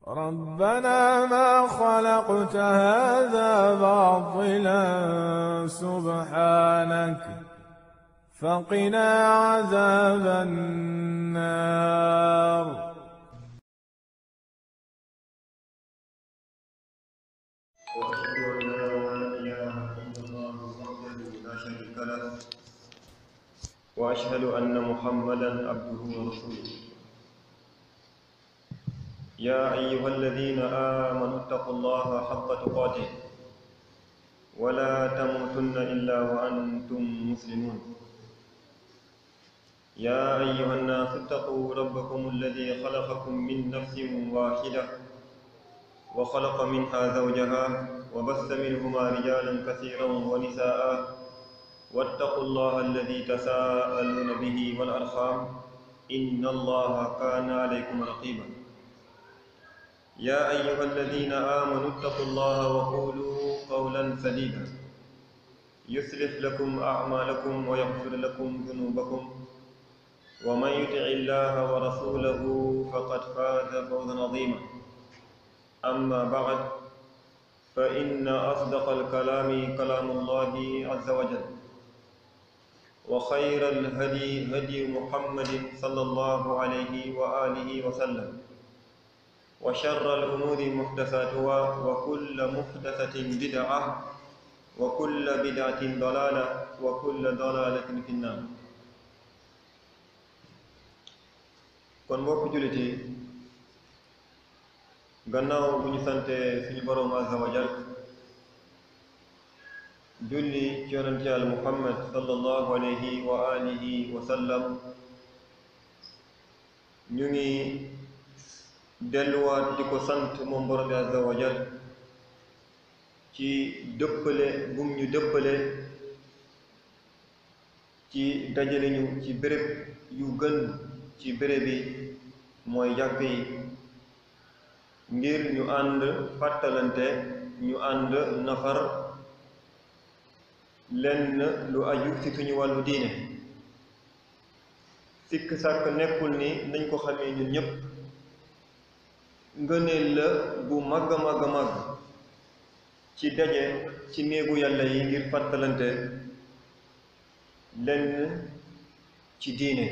ربنا ما خلقت هذا باطلا سبحانك فقنا عذاب النار. وأشهد أن لا إله إلا الله وحده لا شريك له وأشهد أن محمدا عبده ورسوله. يا أيها الذين آمنوا اتقوا الله حق تقاته ولا تموتن إلا وأنتم مسلمون. يا أيها الناس اتقوا ربكم الذي خلقكم من نفس واحدة وخلق منها زوجها وبث منهما رجالا كثيرا ونساء واتقوا الله الذي تساءلون به والأرحام إن الله كان عليكم رقيبا. يا أيها الذين آمنوا اتقوا الله وقولوا قولا سديدا يصلح لكم أعمالكم ويغفر لكم ذنوبكم ومن يطع الله ورسوله فقد فاز فوزا عظيما. أما بعد فإن أصدق الكلام كلام الله عز وجل وخير الهدي هدي محمد صلى الله عليه وآله وسلم وشر الأمور محدثاتها وكل محدثة بدعة وكل بدعة ضلالة وكل ضلالة في النار. kon mbokk jullit yi gannaaw bu ñu sante suñu boroom azza wa jal julli ci yonent Yàlla Muhammad sallallahu alayhi wa alihi wa sallam, ñu ngi delluwaat di ko sant moom boroom bi azza wa jal ci dëppale bum ñu dëppale ci dajale ñu ci béréb yu gën ci béréb bi mooy jàkk yi ngir ñu ànd fàttalante, ñu ànd nafar lenn lu aju ci suñu wàllu diine. sikk sàkk nekkul ni nañ ko xamee ñun ñépp ngëneel la bu màgg a màgg a màgg ci daje ci néegu yàlla yi ngir fàttalante lenn ci diine,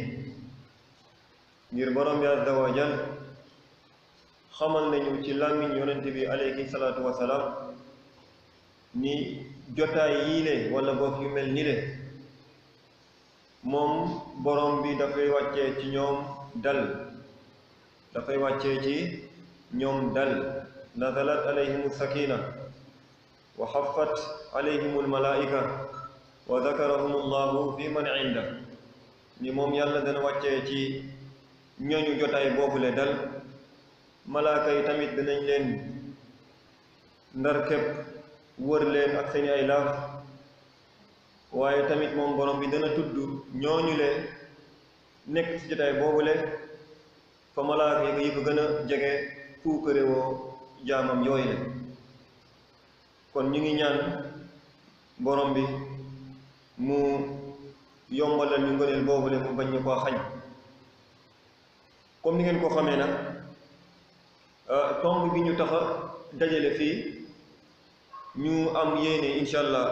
ngir borom bi azza wa jal xamal nañu ci làmmiñ yonent bi alayhi salaatu wasalaam ni jotaay yii le wala boog yu mel ni le moom borom bi dafay wàccee ci ñoom dal, dafay wàccee ci ñoom dal. nazalat alayhimu sakina wa xaffat alayhimul malaika wa zakarahumullahu fi man inda, ni moom yàlla dana wàccee ci ñooñu jotaay boobule dal. malaaka yi tamit dinañ leen ndar képp wër leen ak seeni ay laaf, waaye tamit moom borom bi dana tudd ñooñu leen nekk ci jotaay boobule fa malaaka yi ko gën a jege puukare woo jaamam yooyu le. kon ñu ngi ñaan borom bi mu yombalal ñu ngëneel boobule mu bañ ñu koo xañ. comme ni ngeen ko xamee nag tomb bi ñu taxa dajale fii ñu am yéene incha allah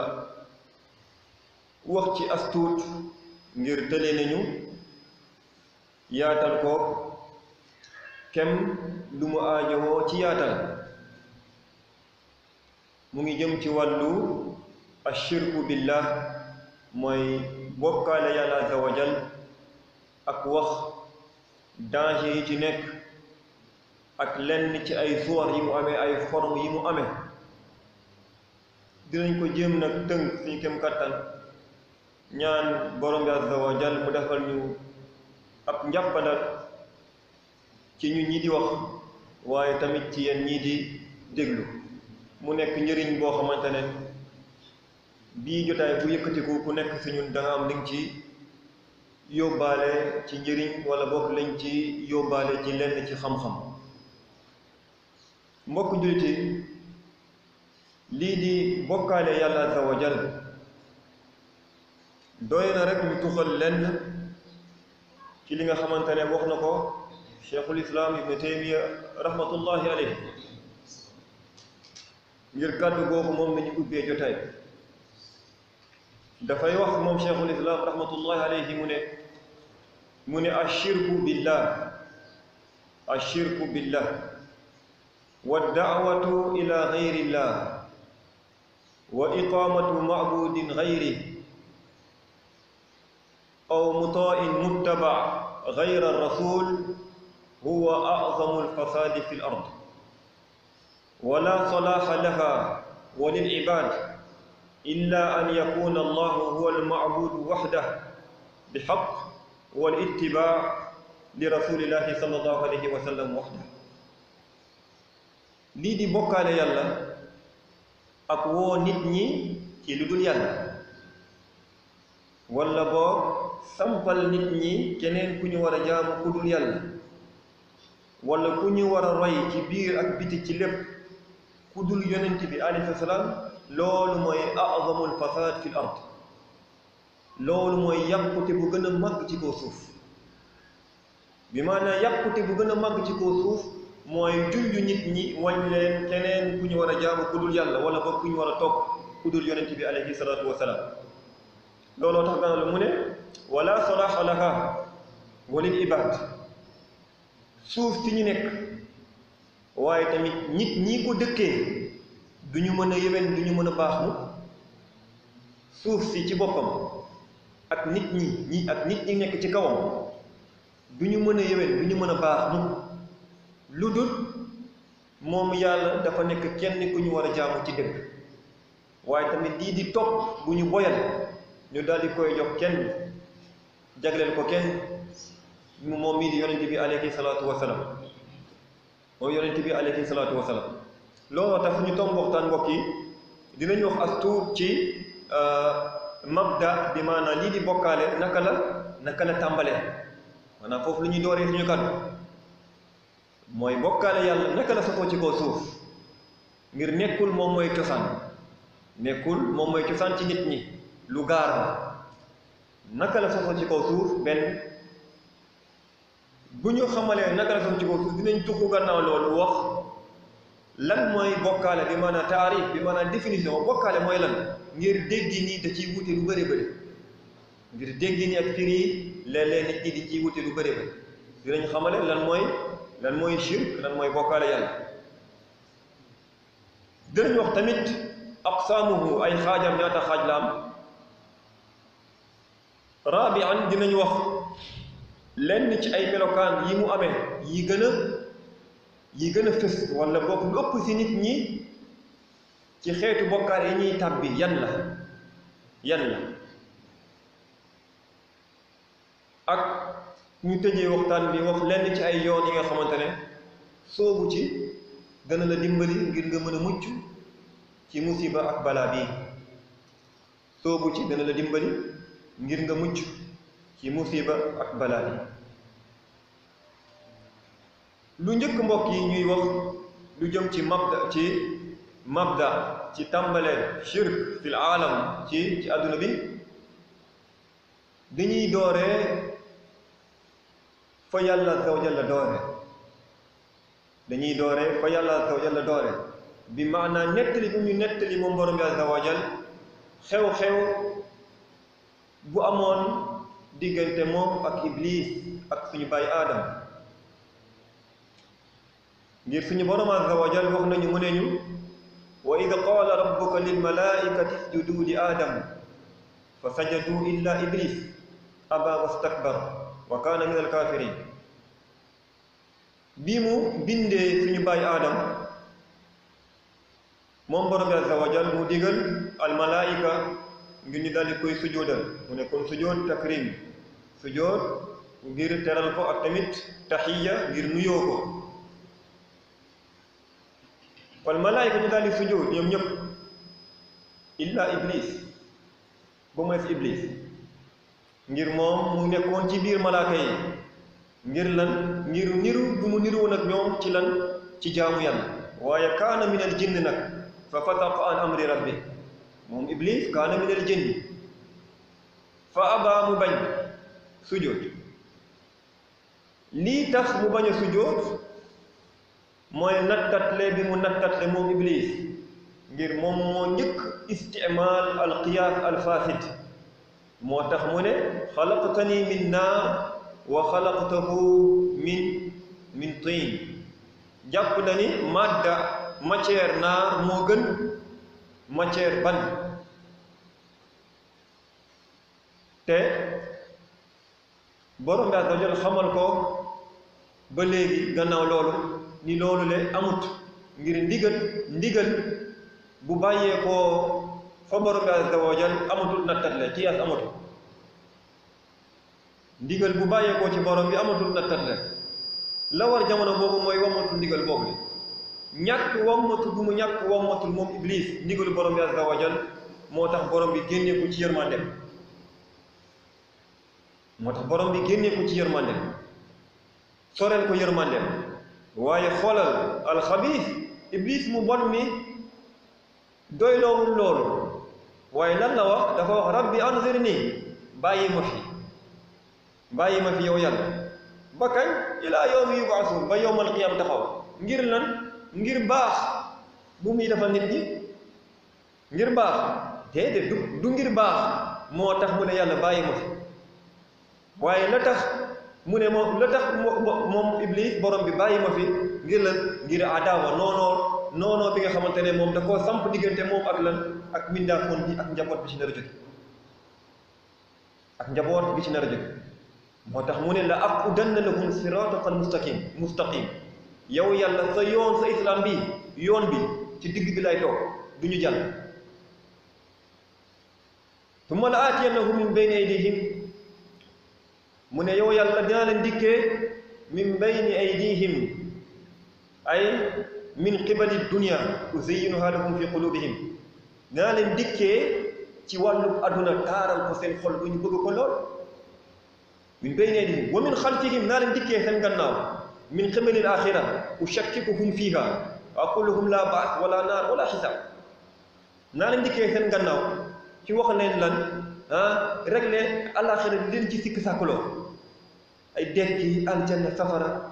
wax ci astuut ngir tële nañu yaatal ko kem lu mu aajowoo ci yaatal. mu ngi jëm ci wàllu ashirku billah, mooy bokkaale yàlla azza wa jal, ak wax danger yi ci nekk ak lenn ci ay suwar yi mu amee, ay forme yi mu amee. dinañ ko jéem nag tënk suñu kem kàttan, ñaan borom bi azza wa jal mu defal ñu ab njàppandal ci ñu ñi di wax waaye tamit ci yéen ñii di déglu, mu nekk njëriñ boo xamante ne bii jotaay bu yëkkatiku ku nekk si ñun da nga am li nga ci yóbbaale ci njëriñ wala bokk lañ ci yóbbaale ci lenn ci xam-xam. mbokk jullit yi, lii di bokkaale yàlla azza wa jal doy na rek ñu tuxal lenn ci li nga xamante ne wax na ko cheikhul islam ibnu taymiya rahmatullahi alayhi ngir kàddu googu moom nañu ubbee jotaay dafay wax moom cheikhul islam rahmatullahi alayhi mu ne ashirku billah wa da'watu ila ghayrillah wa iqamatu ma'budin ghayri aw muta'in muttaba' ghayra ar-rasul huwa a'zamu al-fasadi fi al-ard wa la salaha laha wa lil-'ibad illa an yakuna Allah huwa al-ma'bud wahdahu bihaqq wal-ittiba' li rasulillahi sallallahu alayhi wa sallam wahdahu. lii di bokkaale yàlla ak woo nit ñi ci lu dul yàlla walla boo sampal nit ñi keneen ku ñu war a jaamu ku dul yàlla walla ku ñu war a roy ci biir ak biti ci lépp ku dul yonent bi alayhi salaam loolu mooy a'zamul fasaad fil ard loolu mooy yàqute bu gën a màgg ci kaw suuf bi maanaam yàqute bu gën a màgg ci kaw suuf mooy junju nit ñi wañ leen keneen ku ñu war a jaamu ku dul yàlla wala boog ku ñu war a topp ku dul yonent bi alayhi salaatu wasalaam looloo tax gana la mu ne wala salaha laha walil ibad suuf si ñu nekk waaye tamit nit ñi ko dëkkee du ñu mën a yéwén du ñu mën a baax mu suuf si ci boppam ak nit ñi nekk ci kawam du ñu mën a yéwén du ñu mën a baax mu lu dul moom yàlla dafa nekk kenn ku ñu war a jaamu ci dëgg waaye tamit lii di topp bu ñu boyal ñu daal di koy jox kenn jagleel ko kenn moom mii di yonent bi alayhi salaatu wasalaam moom yonent bi alayhi salaatu wasalaam looloo tax ñu tomb waxtaan mbokk yi dinañu wax as tuut ci mabda bi maanaam lii di bokkaale naka la tàmbalee maanaam foofu lu ñuy dooree suñu kàddu mooy bokkaale yàlla naka la sosoo ci kaw suuf ngir nekkul moom mooy cosaan ci nit ñi lu gaar la naka la sosoo ci kaw suuf benn bu ñu xamalee naka la sosoo ci kaw suuf dinañ tuxu gannaaw loolu wax lan mooy bokkaale bi maanaam taarif bi maanaam définition bokkaale mooy lan ngir déggi nii da ciy wute lu bëri bëri ngir déggi nii ak firi yi léeg-léeg nit ñi di ciy wute lu bëri bëri dinañ xamale lan mooy shirk lan mooy bokkaale yàlla dinañ wax tamit aqsaamuhu ay xaajam ñaata xaaj la am rabian dinañ wax lenn ci ay melokaan yi mu amee yi gën a fës wala boog lu ëpp ci nit ñi ci xeetu bokkaale yi ñuy tàbbi yan la ak ñu tëjee waxtaan bi wax lenn ci ay yoon yi nga xamante ne soobu ci dana la dimbali ngir nga mën a mucc ci musiba ak balaa bii soobu ci dana la dimbali ngir nga mucc ci musiba ak balaa bi lu njëkk mbokk yi ñuy wax lu jëm ci mabda ci tàmbalee shirk fil aalam ci àdduna bi dañuy dooree fa yàlla azza wa jalla doore bi maanaam nettali bu ñu nettali moom borom bi azza wa jalla xew-xew bu amoon diggante moom ak iblis ak suñu baay aadam ngir suñu borom azza wa jalla wax nañu mu ne ñu wa id qaala rabbuka lil malaikati isjudu li aadam fa sajadu illa iblis aba wastakbar wa kaana min alkafirin bi mu bindee suñu baay aadam moom borom bi azza wa jalla mu digal almalaika ngir ñu daldi koy sujoodal mu ne kon sujood takrim sujood ngir teral ko ak tamit taxiya ngir nuyoo ko wal malaika ñu daldi sujood ñoom ñëpp illa iblis ba mu def iblis ngir moom mu nekkoon ci biir malaaka yi ngir lan ngir niru bu mu niruwoon ak ñoom ci lan ci jaamu yàlla waaye kaana min al jinn nag fa fataqa an amri rabbi moom iblis kaana min al jinn fa aba mu bañ sujjóot lii tax mu bañ a sujjóot mooy nattatle bi mu nattatle moom iblis ngir moom moo njëkk istimaal alqiyaas alfasid moo tax mu ne xalaqtani min naar wa xalaqtahu min tiin jàpp na ni madda matière naar moo gën matière ban te borom bi azza wa jalla xamal ko ba léegi gannaaw loolu ni loolu le amut ngir ndigal bu bàyyee ko fa borom bi azza wa jalla amatul nattatle qiyaas amatul ndigal bu bàyyee ko ci borom bi amatul nattatle la war jamono boobu mooy wammatul ndigal boobu le ñàkk wammatu bu mu ñàkk wammatul moom iblis ndigalu borom bi azza wa jalla moo tax borom bi génnee ko ci yërmandem soreel ko yërmandem waaye xoolal alxabiis iblis mu bon mi doyloowul loolu waaye lan la wax dafa wax rabbi anzirni bàyyi ma fi yow yàlla ba kañ ilaa yawmi yub'asun ba yawmal qiyaam taxaw ngir lan ngir baax bu muy defal nit ñi ngir baax déedéet du ngir baax moo tax mu ne yàlla bàyyi ma fi waaye la tax mu ne moom iblis borom bi bàyyi ma fi ngir lan ngir adaawa noonoo bi nga xamante ne moom da koo samp diggante moom ak lan ak mindaafoon bi ak njaboot bi ci nar a jóge moo tax mu ne la aqudanna lahum siratakal mustaqim yow yàlla sa yoon sa islam bi yoon bi ci digg bi lay toog du ñu jàll tumma la aatiyannahum min bayni aydihim mu ne yow yàlla dinaa leen dikkee min bayni aydihim ay min qibali dunya uzayyinuha lahum fi qulubihim dinaa leen dikkee ci wàllu adduna taaral ko seen xol bu ñu bëgg ko lool min bayni aydihim wa min xalfihim naa leen dikkee seen gannaaw min qibali al-axira ushakkikuhum fiha wa aqulu lahum la ba's wala naar wala xisaab naa leen dikkee seen gannaaw ci wax leen lan réglé alaxira di leen ci sikk sàkkuloo ay dekki aljanna safara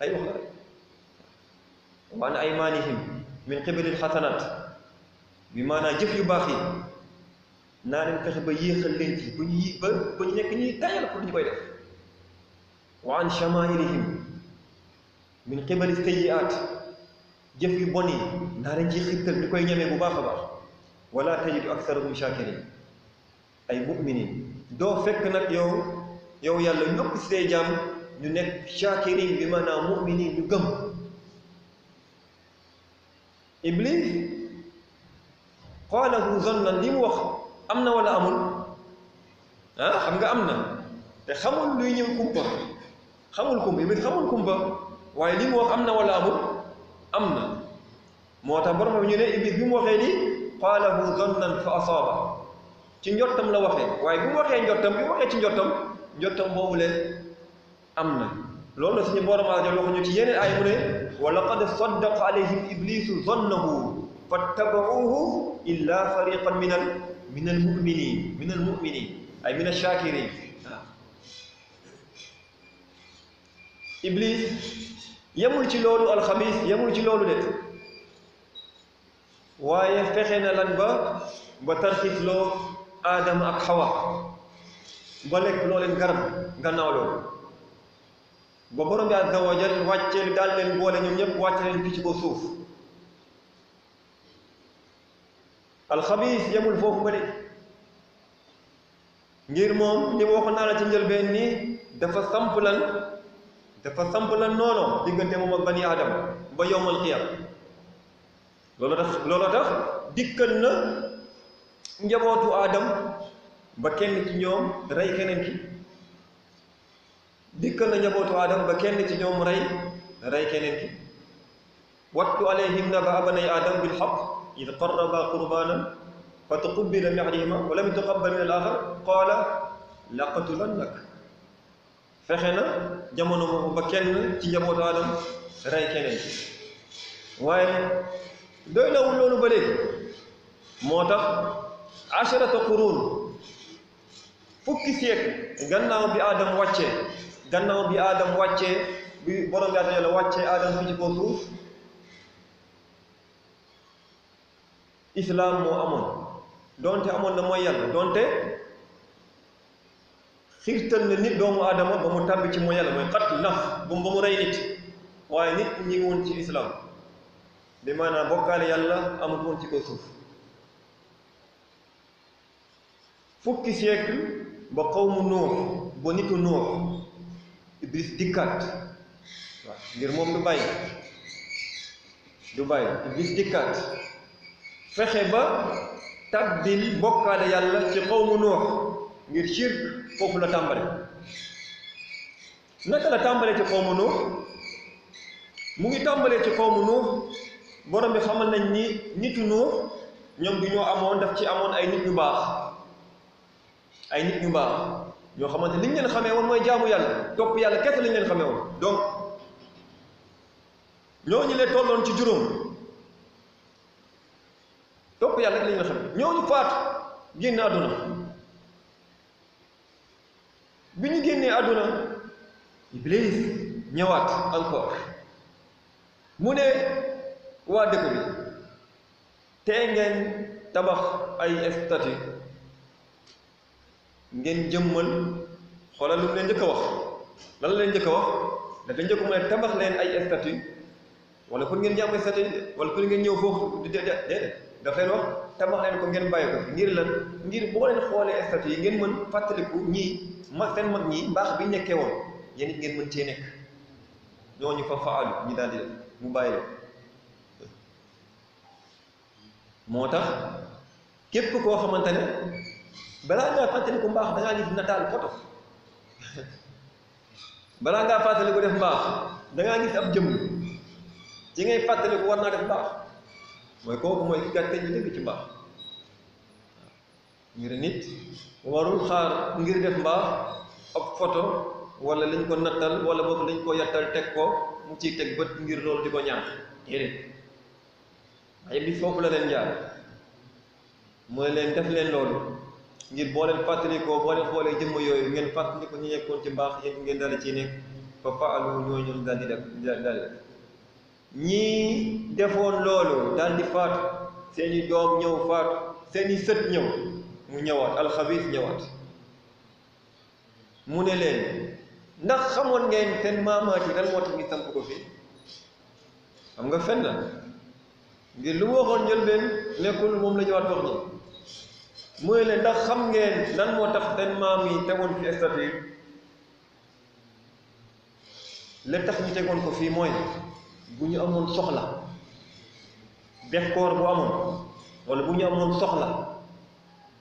ay wax la rek wa an aymanihim min qibalil xasanaat bi maanaa jëf yu baax yi naa leen fexe ba yéexal leen ci ba ñu nekk ñuy tayal pour ñu koy def wa an shamailihim min qibali sayyi'aat jëf yu bon yi naa leen ci xirtal ñu koy ñemee bu baax a baax wala tajidu aksarahum shakirin ay mu'minin doo fekk nag yow yàlla ñëpp si say jaam ñu nekk shakirin bi maanaam mu'minin ñu gëm iblis qaalahu zannan li mu wax am na wala amul xam nga am na te xamul luy ñëw kumpa iblis xamul kumpa waaye li mu wax am na wala amul am na moo tax borom ñu ne iblis bi mu waxee ni qaalahu zannan fa asaaba ci njottam la waxee waaye bi mu waxee ci njottam boobu leen am na loolu la suñu borom a wax ñu ci yeneen ay mu ne wa laqad saddaqa alayhim iblisu zannahu fattaba'uhu illa fariqan min al mu'minin ay min ash-shakirin iblis yemul ci loolu alxabiis yemul ci loolu de waaye fexe na lan ba tarxiis loo aadama ak xawa ba lekk loo leen garab gannaaw loolu ba borom bi azza wa jal wàcceel daal leen boole ñoom ñëpp wàcce leen fii ci ko suuf alxabiis yemul foofu ba de ngir moom ni waxoon naa la ci njëlbeen nii dafa samp lan noono diggante moom ak bani aadama ba yowmal qiyaam loolu tax dikkal na njabootu aadam ba kenn ci ñoom rey keneen ki dikkal na njabootu aadam ba kenn ci ñoom rey keneen ki wattu alayhim naba banay aadam bil haqq id qarraba qurbanan fa tuqubila min ahadihima wa lam tuqabbal min al-axar qaala laqtulannak fexe na jamono boobu ba kenn ci njabootu aadam rey keneen ki waaye doy lawul loolu ba léegi moo tax asharata qurun fukki siècle gannaaw bi aadam wàccee gannaaw bi Adam wàccee bi borom yàlla wàccee Adam fii ci kaw suuf islam moo amoon donte amoon na mooy yàlla donte xiirtal na nit doomu aadama ba mu tàbbi ci mooy yàlla mooy xat naf ba mu rey nit waaye nit ñi ngi woon ci islam bi maanaam bokkaale yàlla amul woon ci kaw suuf fukki siècle ba xawmu Nuux ba nitu Nuux Iblis dikkaat waaw ngir moom du bàyyi Iblis dikkaat fexe ba tabbil bokkaale yàlla ci xawmu Nuux ngir shirk foofu la tàmbale naka la tàmbalee ci xawmu Nuux mu ngi tàmbalee ci xawmu Nuux borom bi xamal nañ ni nitu Nuux ñoom du ñoo amoon daf ci amoon ay nit ñu baax ñoo xamante li ñu leen xamee woon mooy jaamu yàlla topp yàlla kese lañ leen xamee woon donc ñooñu leen tolloon ci juróom topp yàlla rek lañ leen xamee ñooñu faatu génn àdduna bi ñu génnee àdduna Iblis ñëwaat encore mu ne waa dëkk bi tee ngeen tabax ay statue ngeen jëmmal xoolal lu mu leen njëkk a wax lan la leen njëkk a wax dafa njëkk mu ne tabax leen ay statue wala pour ngeen jàmm statue wala pour ngeen ñëw foofu déedéet dafa leen wax tabax leen ko ngeen bàyyi ko ngir lan ngir boo leen xoolee statue yi ngeen mën fàttaliku ñii seen mag ñi mbaax bi nekkee woon yéen it ngeen mën cee nekk ñooñu fa faalu ñi daal di def mu bàyyi leen moo tax képp koo xamante ne balaa ngaa fàttaliku mbaax da ngaa gis nataal photo balaa ngaa fàttaliku def mbaax da ngaa gis ab jëmm ci ngay fàttaliku war naa def mbaax mooy kooku mooy ki gàtte ñu dëgg ci mbaax ngir nit warul xaar ngir def mbaax ab photo wala lañ ko nattal wala boog lañ ko yattal teg ko mu ciy teg bët ngir loolu di ko ñaan déedéet waaye bi foofu la leen jaar mooy leen def leen loolu ngir boo leen fàttalikoo boo leen xoolee jëmm yooyu ngeen fàttaliko ñu nekkoon ci mbaax yéen ngeen daal ciy nekk fa faalu ñooñu daal di def ñii defoon loolu daal di faatu seeni doom ñëw faatu seeni sët ñëw mu ñëwaat alxabiis ñëwaat mu ne leen ndax xamoon ngeen seen maamaat yi lan moo tax ñu samp ko fii xam nga fen la ngir lu mu waxoon njëlbeen nekkul moom la ñëwaat wax ñi mu ne leen ndax xam ngeen lan moo tax seen maam yi tegoon fi statue la tax ñu tegoon ko fii mooy bu ñu amoon soxla bekkoor bu amoon wala bu ñu amoon soxla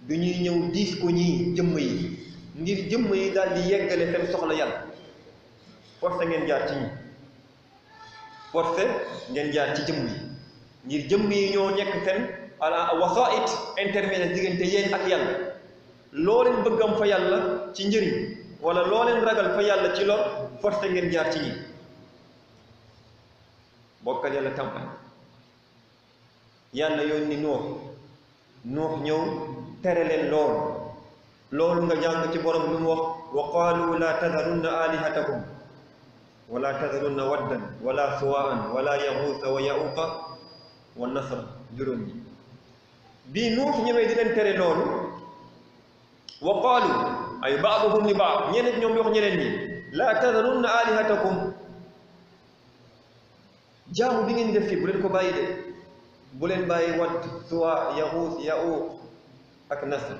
du ñuy ñëw diis ko ñii jëmm yi ngir jëmm yi daal di yeggale seen soxla yàlla forcé ngeen jaar ci ñi forcé ngeen jaar ci jëmm yi ngir jëmm yi ñoo nekk seen ala wasait intermédiaire diggante yéen ak yàlla loo leen bëgg am fa yàlla ci njëriñ wala loo leen ragal fa yàlla ci lor forcé ngeen jaar ci ñi bokkal yàlla tàmpal yàlla yónni Nuux ñëw tere leen loolu nga jàng ci borom lu mu wax wa qaalu la tadharunna alihatakum wala tadharunna waddan wala suwaan wala yaxuusa wa yauqa wa nasra juróom ñi bii Nuux ñëwee di leen tere loolu wa qaalu ay baaduhum li baad ñeneen ñoom wax ñeneen ñi la tadharunna alihatakum jaamu bi ngeen def fii bu leen ko bàyyi de bu leen bàyyi wadd suwa yaxuus yauq ak nasr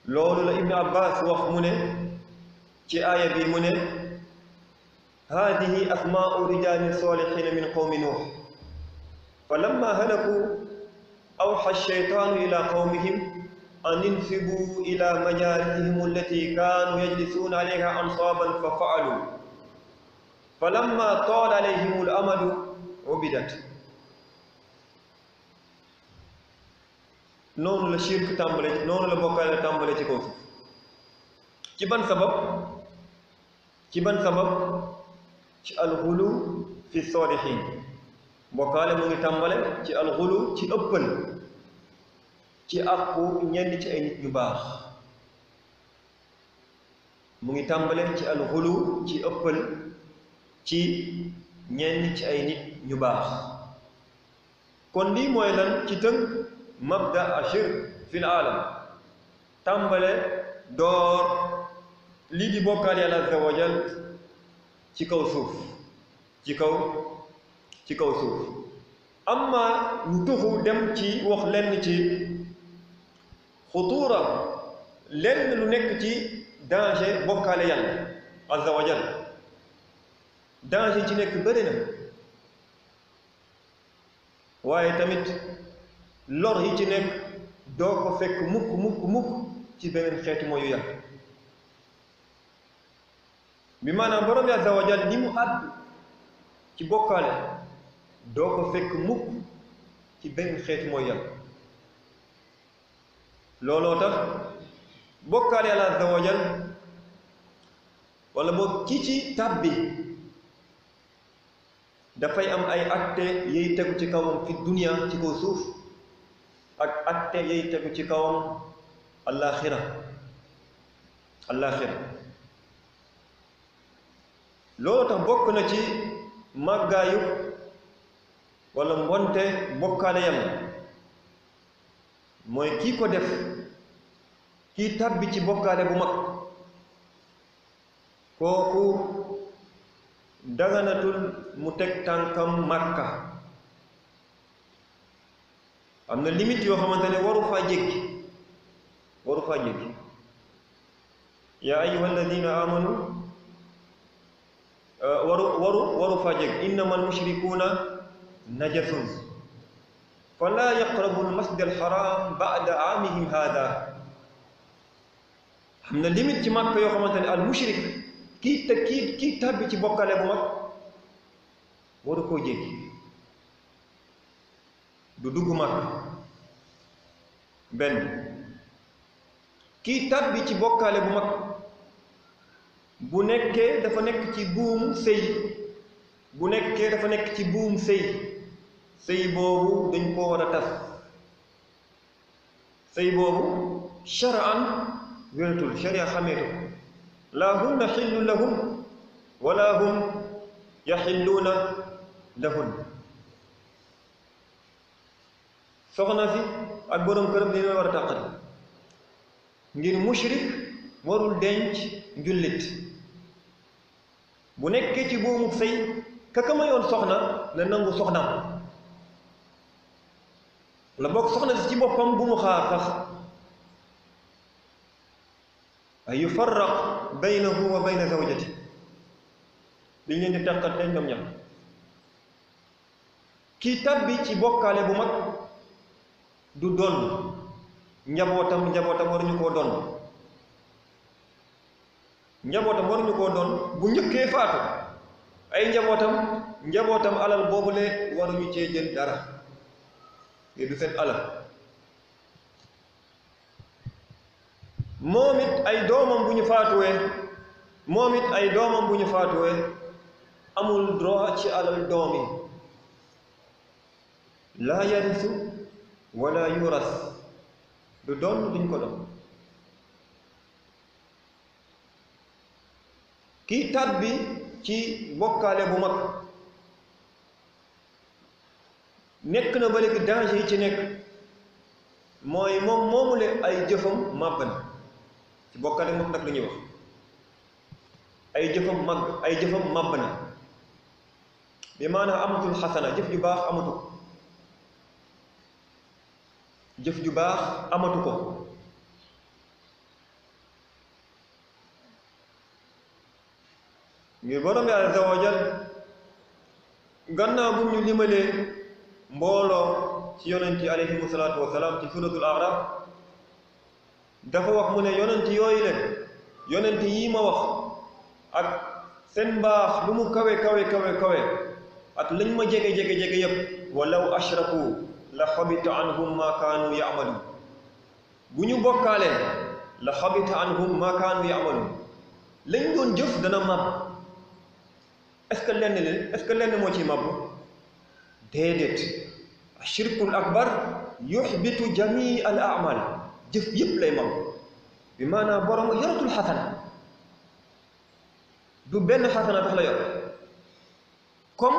loolu la Ibn Abbas wax mu ne ci aaya bi mu ne haadihi asmaau rijaali saalihiina min qawmi Nuux fa lamma halaku awxa sheytaanu ila qawmihim an insibu ila majalisihim allati kaanu yajlisuuna alayha ansaaban fa faalu fa lamma taala alayhim al amadu ubidat noonu la shirk tàmbale noonu la bokkaale tàmbale ci kaw suuf ci ban sabab ci alxulu fi saalihiin bokkaale mu ngi tàmbale ci alxulu ci ëppal ci àqu ñenn ci ay nit ñu baax mu ngi tàmbale ci alxulu ci ëppal ci ñenn ci ay nit ñu baax. kon lii mooy lan ci tënk mabda ashirk fil aalam, tàmbale door lii di bokkaal yàlla azza wa jal ci kaw suuf ci kaw suuf. amma ñu tuxu dem ci wax lenn ci xutuura, lenn lu nekk ci danger bokkaale yàlla azza wa jal. danger ci nekk bëri na, waaye tamit lor yi ci nekk doo ko fekk mukk ci beneen xeetu mooy yu yàlla. bi maanaam borom bi azza wa jal ni mu àdd ci bokkaale doo ko fekk mukk ci benn xeetu mooy yàlla. looloo tax bokkaale yàlla azza wa jal wala boog ci tàbbi dafay am ay atte yiy tegu ci kawam fi dunya ci kaw suuf ak atte yiy tegu ci kawam allaaxira. loolu tax bokk na ci màggaayu wala mbonte bokkaale yàlla mooy kii ko def, kii tàbbi ci bokkaale bu mag, kooku daganatul mu teg tànkam Makka. am na limite yoo xamante ne waru faa jéggi yaa ayyuha alladina amanu waru faa jéggi innamal mushrikuuna najasun falaa yaqrabu almasjid alxaram ba'da aamihim haada. am na limite ci Makka yoo xamante ne al mushrik kii tàbbi ci bokkaale bu mag waru koo jéggi, du dugg Makka. benn, kii tàbbi ci bokkaale bu mag bu nekkee dafa nekk ci buum sëy boobu dañ koo war a tas. sëy boobu shar'an wératul, sharia xameetu ko. laa hunna xillu lahum wala hum yaxilluuna lahun. soxna si ak boroom këram dañoo war a tàqal, ngir mushrik warul denc njullit. bu nekkee ci buumu sëy kaka mayoon soxna la nangu soxnaam, la bokk soxna si ci boppam bu mu xaar sax ay yufarraq baynahu wa bayna zawjati, dañ leen di tàqante ñoom ñaar. kii tàbbi ci bokkaale bu mag du doon njabootam waruñu koo doon. bu njëkkee faatu ay njabootam alal boobule waruñu cee jël dara, te du seen alal. moom it ay doomam bu ñu faatuwee amul droit ci alal doom yi. laa yarisu wala yuras, du doon duñ ko doon. kii tàbbi ci bokkaale bu mag nekk na ba léegi danger yi ci nekk mooy moom moomule ay jëfam màbb na. ci bokkaale mag nag la ñuy wax ay jëfam màbb na, bi maanaam amatul xasana, jëf ju baax amatu ko. ngir borom yàlla azza wa jal gannaaw bu ñu limalee mbooloo ci yonent yi alayhimu salaatu wa salaam ci suratul A'raaf dafa wax mu ne yonent yooyu leen, yonent yii ma wax ak seen mbaax lu mu kawe ak lañ ma jege yépp, walaw ashraku la xabita anhum ma kaanu ya'maluun. bu ñu bokkaalee la xabita anhum ma kaanu ya'maluun, lañ doon jëf dana màbb. est-ce que lenn moo ciy màbb? déedéet. ashirkul akbar yuxbitu jamii al amal, jëf yépp lay màbb. bi maanaam borom yoratul xasana, du benn xasana tax la yor comme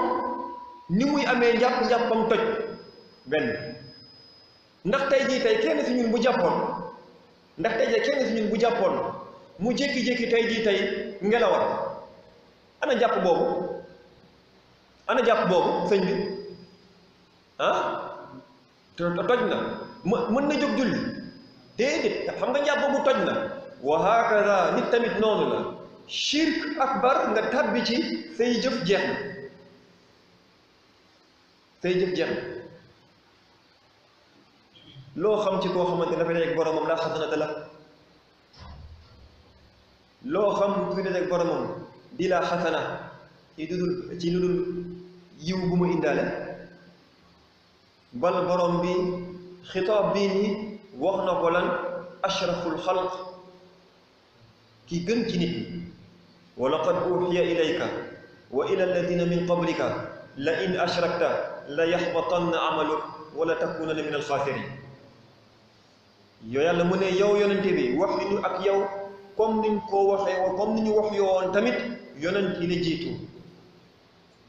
ni muy amee njàppam toj benn. ndax tey jii tey kenn si ñun bu jàppoon mu jékki-jékki tey jii tey ngelawal ana jàpp boobu sëñ bi toj na mën na jóg julli déedéet xam nga jàpp boobu toj na. wa hakaza nit tamit noonu la shirk akbar nga tàbbi ci say jëf jeex na loo xam ci koo xamante ne dafay dajeek boromam laa xasanata la loo xam fi dajeek boromam di laa xasana ci lu dul yiw bu mu indaale bal borom bi xitaab bii nii wax na ko lan ashraful xalq ki gën ci nit ñi wa laqad uxiya ilayka wa ila alladina min qablika la in ashrakta la yaxbatanna amaluk wala takunanna min alxaasirin yàlla mu ne yow yonente bi wax ñu ak yow comme niñ ko waxee woon comme ni ñu wax yoon tamit yonent yi la jiitu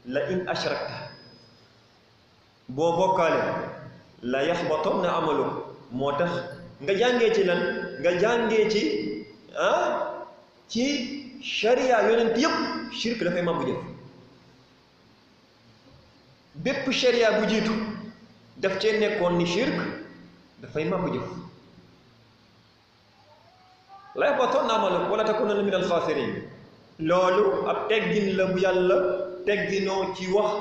la in ashrakta boo bokkaale la yaxbatanna amaluk moo tax nga jàngee ci lan nga jàngee ci sharia yonent yëpp shirk dafay màbbu jëf bépp sharia bu jiitu daf cee nekkoon ni shirk dafay màbbu jëf la yaxbatanna amaluk wala takunanna min alxaasirin loolu ab teggin la bu yàlla tegginoo ci wax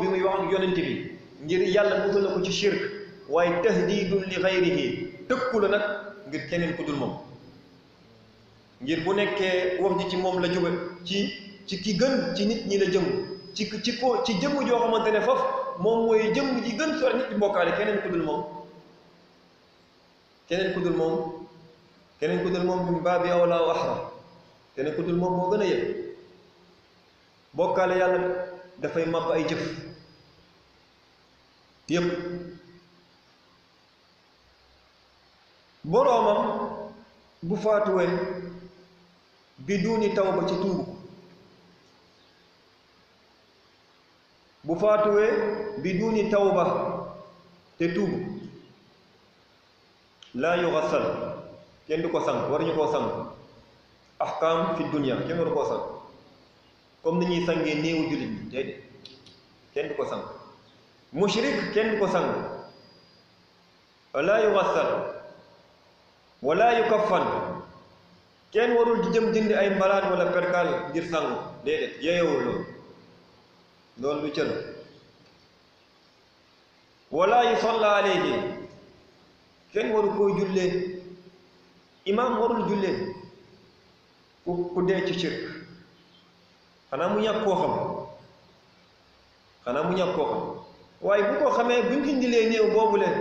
bi muy wax ak yonent bi ngir yàlla musal na ko ci shirk waaye tahdidun li xayrihi tëkku la nag ngir keneen ku dul moom ngir bu nekkee wax ji ci moom la jóge ci ki gën ci nit ñi la jëm ci jëmm joo xamante ne foofu moom mooy jëmm ji gën sore nit ñi mbokkaale keneen ku dul moom min baabi awla wa ahra keneen ku dul moom moo gën a yëg bokkaale yàlla dafay màbb ay jëf yépp boroomam bu faatuwee biduuni tawba ci tuubu bu faatuwee biduuni tawba te tuubu laa yuxassal kenn du ko sang waruñu koo sang ahkaam fi dunya kenn waru koo sang comme ni ñuy sangee néewu jullit ñi déedéet kenn du ko sang mushrik kenn du ko sang laa yuxassal wala yukaffan kenn warul di jëm jëndi ay mbalaan wala perkaal ngir sangu déedéet yeeyowul loolu du cër wala yusalla alayhi kenn waru koo jullee imaam warul jullee ku dee ci shirk xanaa mu ñàkk koo xam waaye bu ko xamee buñ ko indilee néew boobu leen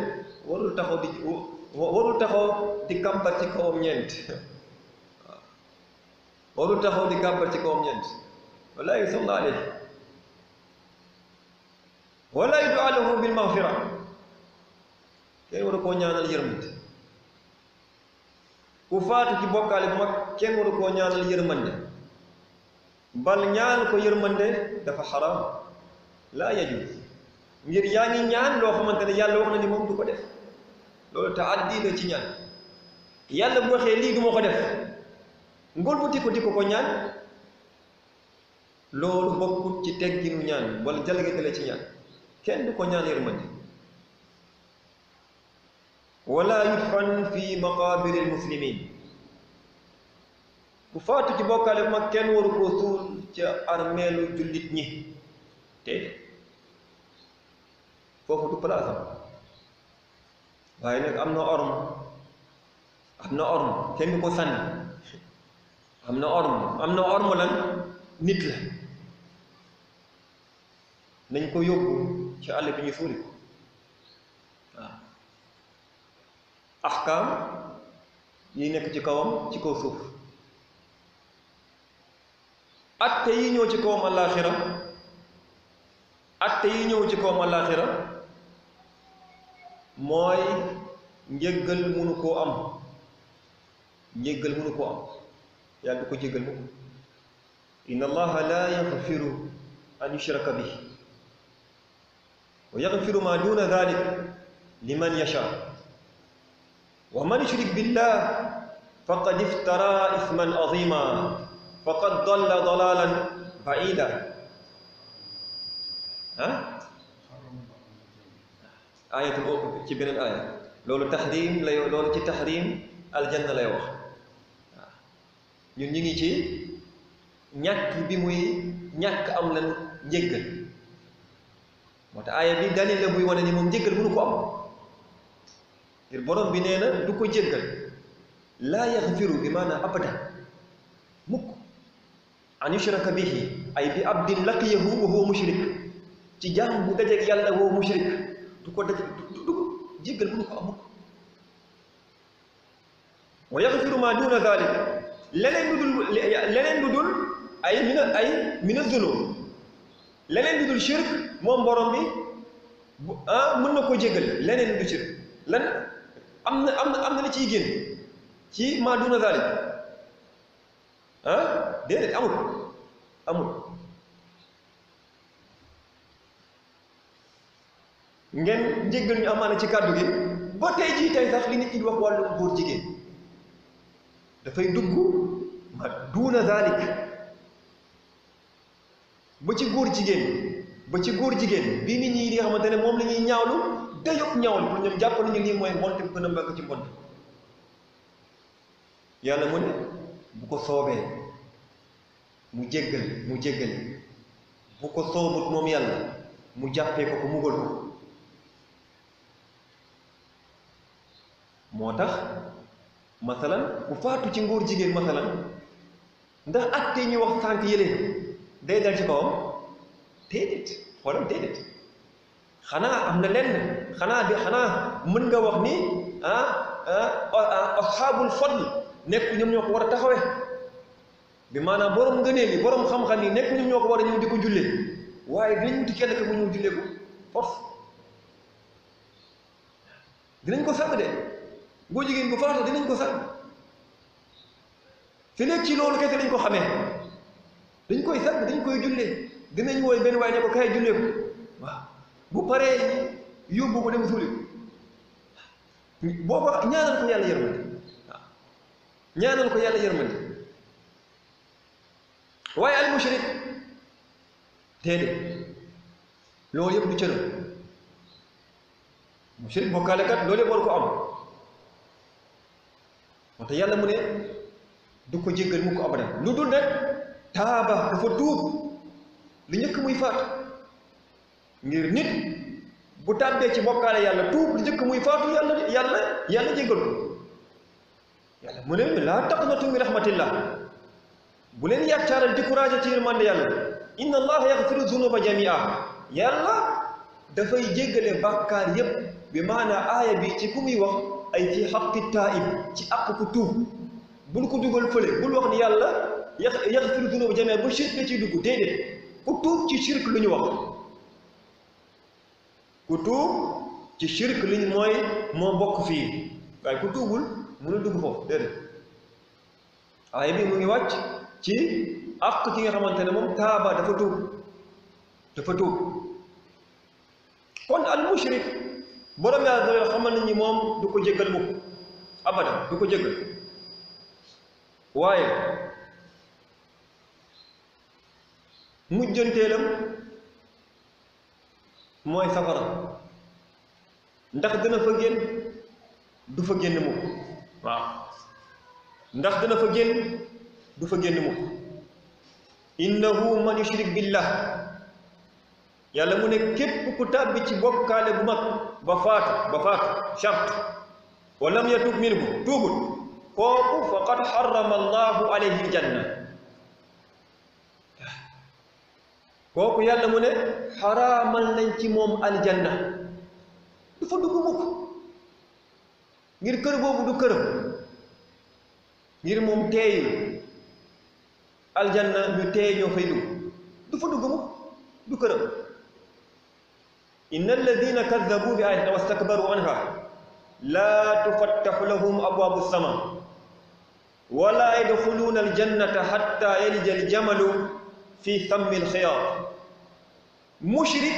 warul taxaw di kàmbar ci kawam ñeent wala yusalla alayhi wala yudu'a lahu bil maghfira kenn waru koo ñaanal yërmande ku faatu ci bokkaale bu mag kenn waru koo ñaanal yërmande bal ñaan ko yërmande dafa xaraam laa yajuz ngir yaa ngi ñaan loo xamante ne yàlla wax na ni moom du ko def loolu taaddi la ci ñaan yàlla bu waxee lii du ma ko def ngol bu di ko ñaan loolu bokkut ci tegginu ñaan wala jalgate la ci ñaan kenn du ko ñaan yërmande wala yudfan fi maqabiril muslimin ku faatu ci bokkaale bu mag kenn waru koo suul ca armeelu jullit ñi te foofu du place waaye nag am na orme kenn du ko sànni am na orme lan nit la nañ ko yóbbu ci àll bi ñu suuli ko waaw ahkaam yi nekk ci kawam ci kaw suuf atte yi ñëw ci kawam àllaaxira mooy njëggal mënu koo am yàlla du ko jéggal mukk inna allaha la yaghfiru an yushraka bihi wa yaghfiru ma duna dhalik liman yasha wa man yushrik billah faqad iftara ithman azima faqad dalla dalalan ba'ida. ayatul ci beneen aaya loolu tahrim lay loolu ci tahrim aljanna lay wax. waaw ñun ñu ngi ci ñàkk bi muy ñàkk am lan njéggal moo tax aaya bi dalil la buy wane ni moom njéggal mënu ko am ngir borom bi nee na du ko jéggal laa yaxfiru bi maanaam abadan mukk an yushraka bihi ay bi abdin laqiyahu wa huwa mushrik ci jaam bu dajeeg yàlla wa huwa mushrik du ko daje du jéggal mënu ko am mukk wa yaxfiru ma duna dalik leneen lu dul ay mina zunub leneen lu dul shirk moom borom bi mën na koo jéggal leneen lu dul shirk lan am na la ciy génn ci ma duna dalik déedéet amul ngeen jéggal ñu amaana ci kàddu gi ba tey jii tey sax li nit ñi wax wàllu góor jigéen dafay dugg ma duuna dalik ba ci góor jigéen bii nit ñi di nga xamante ne moom la ñuy ñaawlu dayop ñaawlu pour ñoom jàpp nañu lii mooy mbonte bu gën a mbagg ci mbonte yàlla mu ne bu ko soobee mu jéggale bu ko soobut moom yàlla mu jàppee ko mugal ko moo tax masalan bu faatu ci ngóor jigéen masalan ndax atte ñu wax sànk yële day dal ci kawam déedéet xanaa am na lenn xanaa mën nga wax ni ashaabul fadl nekk ñoom ñoo ko war a taxawee bi maanaam borom ngëneel yi borom xam-xam yi nekk ñoom ñoo ko war a ñëw di ko jullee waaye dinañ wuti kenn ka mu ñëw jullee ko force dinañ ko sàgg de boo jigéen bu faatu dinañ ko sàgg fi nekk ci loolu kese lañ ko xamee dañ koy sàgg dañ koy jullee dinañ wooy benn waaye ne ko kay jullee ko waaw bu paree yóbbu ko dem suuli ko booba ñaanal ko yàlla yërmande waaw ñaanal ko yàlla yërmande waaye al mushrik déedéet loolu yëpp du cëram mushrik bokkaalekat loolu yëpp war ko am moo tax yàlla mu ne du ko jéggal mu ko abadan lu dul nag taaba dafa tuub lu njëkk muy faatu ngir nit bu tàbbee ci bokkaale yàlla tuub lu njëkk muy faatu yàlla jéggal ko yàlla mu ne laa taqnatu min rahmatillah bu leen yàccaaral découragé ci yërmande yàlla inna allaha yaxfiru zunuba jamia yàlla dafay jéggale bàkkaar yépp bi maanaa aaya bi ci ku muy wax ay fi xaqi taib ci àq ku tuub bul ko dugal fële bul wax ni yàlla yaxfiru zunuba jamia ba shirk la ciy dugg déedéet ku tuub ci shirk lu ñu wax ku tuub ci shirk li ñu mooy moo bokk fii waaye ku tuubul mënul dugg foofu déedéet aaya bi mu ngi wàcc ci àq ki nga xamante ne moom taaba dafa tuub kon al mushrik borom yàlla doole xamal nañ ni moom du ko jéggal mukk abadan du ko jéggal waaye mujjanteelam mooy safara ndax dina fa génn du fa génn mukk waaw ndax dina fa génn du fa génn mukk innahu man yushrik billah yàlla mu ne képp ku tàbbi ci bokkaale bu mag ba faatu charte wa lam yatub minhu tuubut kooku faqad harrama allahu alayhi aljanna kooku yàlla mu ne xaraamal nañ ci moom aljanna du fa dugg mukk ngir kër boobu du këram ngir moom teeyul aljanna ñu teey ñoo fay dugg du fa dugg mukk du këram inna alladina kaddabu bi ayatina wastakbaru anha laa tufattaxu lahum abwaabu sama wala yadxuluuna aljannata xatta yalija aljamalu fi sammil xiyaat mushrik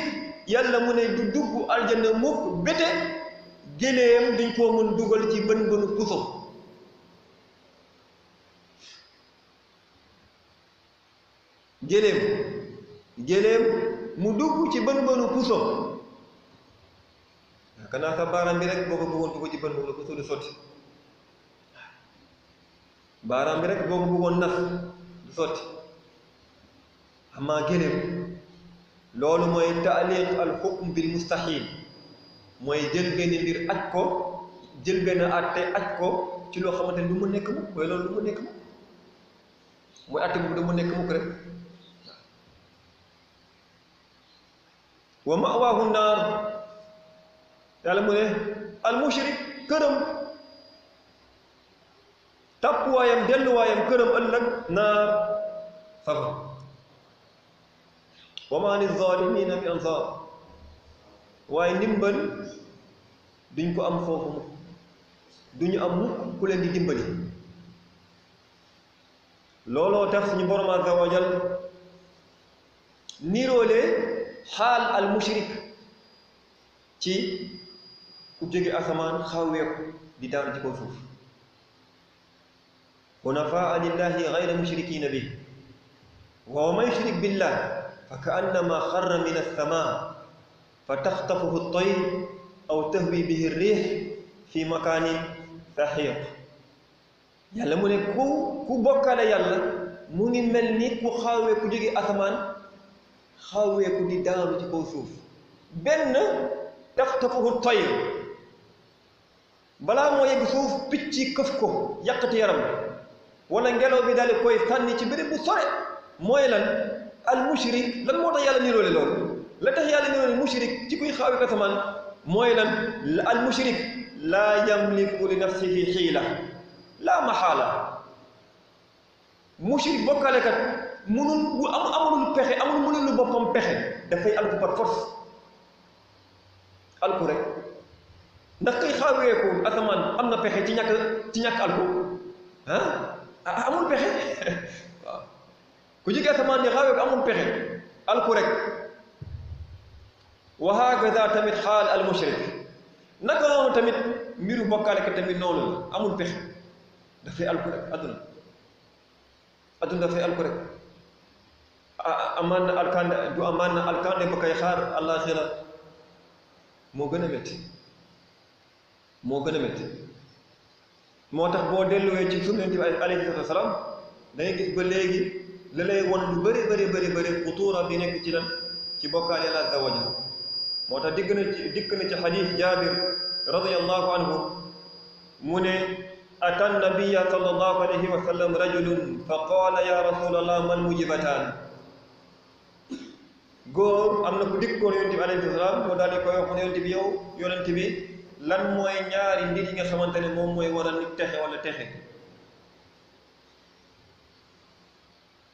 yàlla mu ne du dugg aljanna mukk bete géléem duñ koo mën dugal ci bën bënu puso géléem mu dugg ci bën bënu puso kanaa sa baaraam bi rek boo ko bëggoon dugg ci bën bënu puso du sotti baaraam bi rek boo ko bëggoon nas du sotti amaa géléem loolu mooy taaliq al hukm bil mustahil mooy jël benn mbir aj ko jël benn àtte aj ko ci loo xamante ni du mu nekk mukk mooy loolu du mu nekk mukk mooy àtte boobu du mu nekk mukk rek wa ma'waahu naar yàlla mu ne al mushrik këram tàppuwaayam delluwaayam këram ëllëg naar safara wa maa lizzaalimiina min ansaar waaye ndimbal duñ ko am foofu mukk duñu am mukk ku leen di dimbali looloo tax suñu borom azza wa jal niroole xaal al mushrik ci ku jóge asamaan xawweeku di daanu ci kaw suuf hunafaa lillahi gayra mushrikiina bi wa man yushrik billah fa kaannama xarra min alsamaa fa taxtafuhu at-tayr aw tahwi bihi ar-riih fi makaanin sahiiq yàlla mu ne ku bokkale yàlla mu ngi mel ni ku xawee ku jóge asamaan xawee ku di daanu ci kaw suuf benn taxtafuhu at-tayr balaa moo yegg suuf picc këf ko yàqati yaram wala ngelaw bi daal di koy sànni ci béréb bu sore mooy lan al mushrik lan moo tax yàlla niroole loolu la tax yàlla niroole mushrik ci kuy xaawi asamaan mooy lan al mushrik laa yamliku li nafsihi xiila laa maxaala mushrik bokkalekat munul bu amulul pexe mënul lu boppam pexe dafay alku par force alku rek ndax kuy xaaweeku asamaan am na pexe ci ñàkk alku amul pexe waaw ku jóge asamaan ni xaaweeku amul pexe alku rek wa hakaza tamit xaal al mushrik naka noonu tamit mbiru bokkaalekat tamit noonu la amul pexe dafay alku rek adduna dafay alku rek amaan na alkande ba koy xaar àllaaxira moo gën a métti moo tax boo delluwee ci sunna bi alayhi salaatu wa salaam da ngay gis ba léegi la lay won lu bëri xutuura bi nekk ci lan ci bokkaale Yàlla azza wa jalla moo tax dikk na ci xadiis Jaabir radiyallahu anhu mu ne ata nabiya sallallahu alayhi wa sallam rajulun fa qaala ya rasulallah mal mujibataan góor am na ku dikkoon yonent bi alayhi salaam moo daal di koy wax ne yonent bi lan mooy ñaari mbir yi nga xamante ne moom mooy waral nit texe wala texe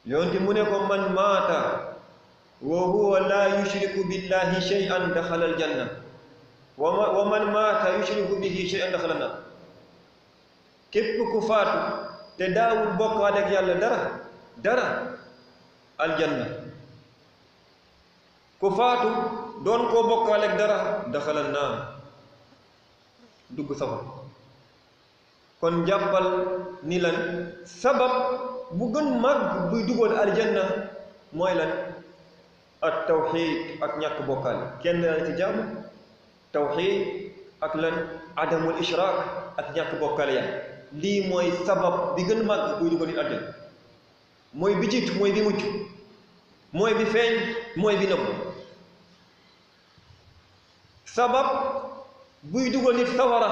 yonent mu ne ko man maata wa huwa la yushriku billahi shay'an daxala aljanna wa man maata yushriku bihi shay'an daxala naar képp ku faatu te daawul bokkaale ak yàlla dara aljanna ku faatu doon koo bokkaale ak dara daxala naar dugg safara kon jàppal ni lan sabab bu gën mag buy dugal aljanna mooy lan at tawxid ak ñàkk bokkaale kenn la ci jàmm tawxid ak lan adamul ishraak ak ñàkk bokkaale yàlla lii mooy sabab bi gën mag buy dugal aljanna mooy bi jiitu mooy bi mujj mooy bi feeñ mooy bi nëbb sabab buy dugal nit sawara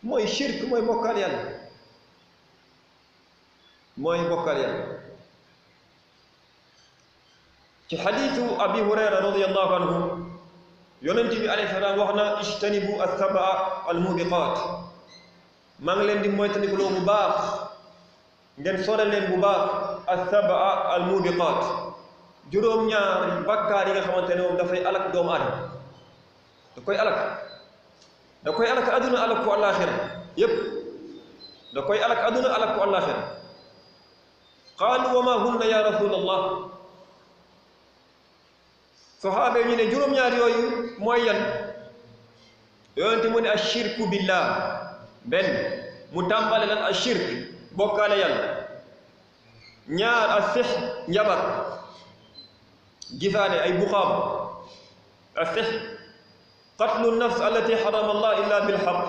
mooy shirk mooy bokkaal yàlla ci xadiisu abi hurayra radiyallahu anhu yonent bi alayhi salaam wax na ijtanibu as-sab'a al-mubiqaat maa ngi leen di moytandikuloo bu baax ngeen sore leen bu baax as-sab'a al-mubiqaat juróom-ñaar bakkaar yi nga xamante ne moom dafay alak doomu aadama da koy alak aduna alak ko àllaaxira yépp da koy alak aduna alak ko àllaaxira qaalu wa ma hunna ya rasulallah sahaaba ñu ne juróom-ñaar yooyu mooy yan yonente mu ne ashirku billah benn mu tàmbale lan ashirk bokkaale yàlla ñaar as-sihr njabar gisaane ay buxaaba as-sihr qatlu nafs allati harama allah illa bil haqq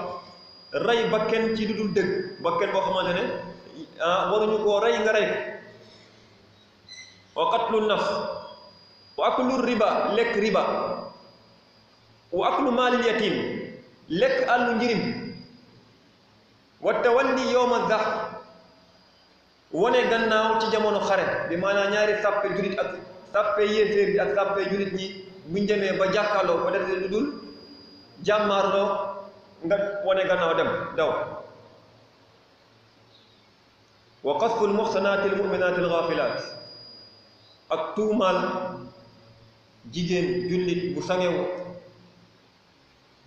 rey bakken ci lu dul dëgg bakken boo xamante ne waruñu koo rey nga rey ko wa qatlu nafs wa aklu riba lekk riba wa aklu maalil yatim lekk àllu njirim wa tawalli yawma zah wane gannaaw ci jamono xare bi maanaam ñaari sàppe julit ak sàppe yéeféer bi ak sàppe julit ñi buñ demee ba jàkkaarloo ba def lu dul jàmmaarloo nga wane gannaaw dem daw wa qasfu almuhsanaati almuminaati algaafilaat ak tuumaal jigéen jullit bu sangewu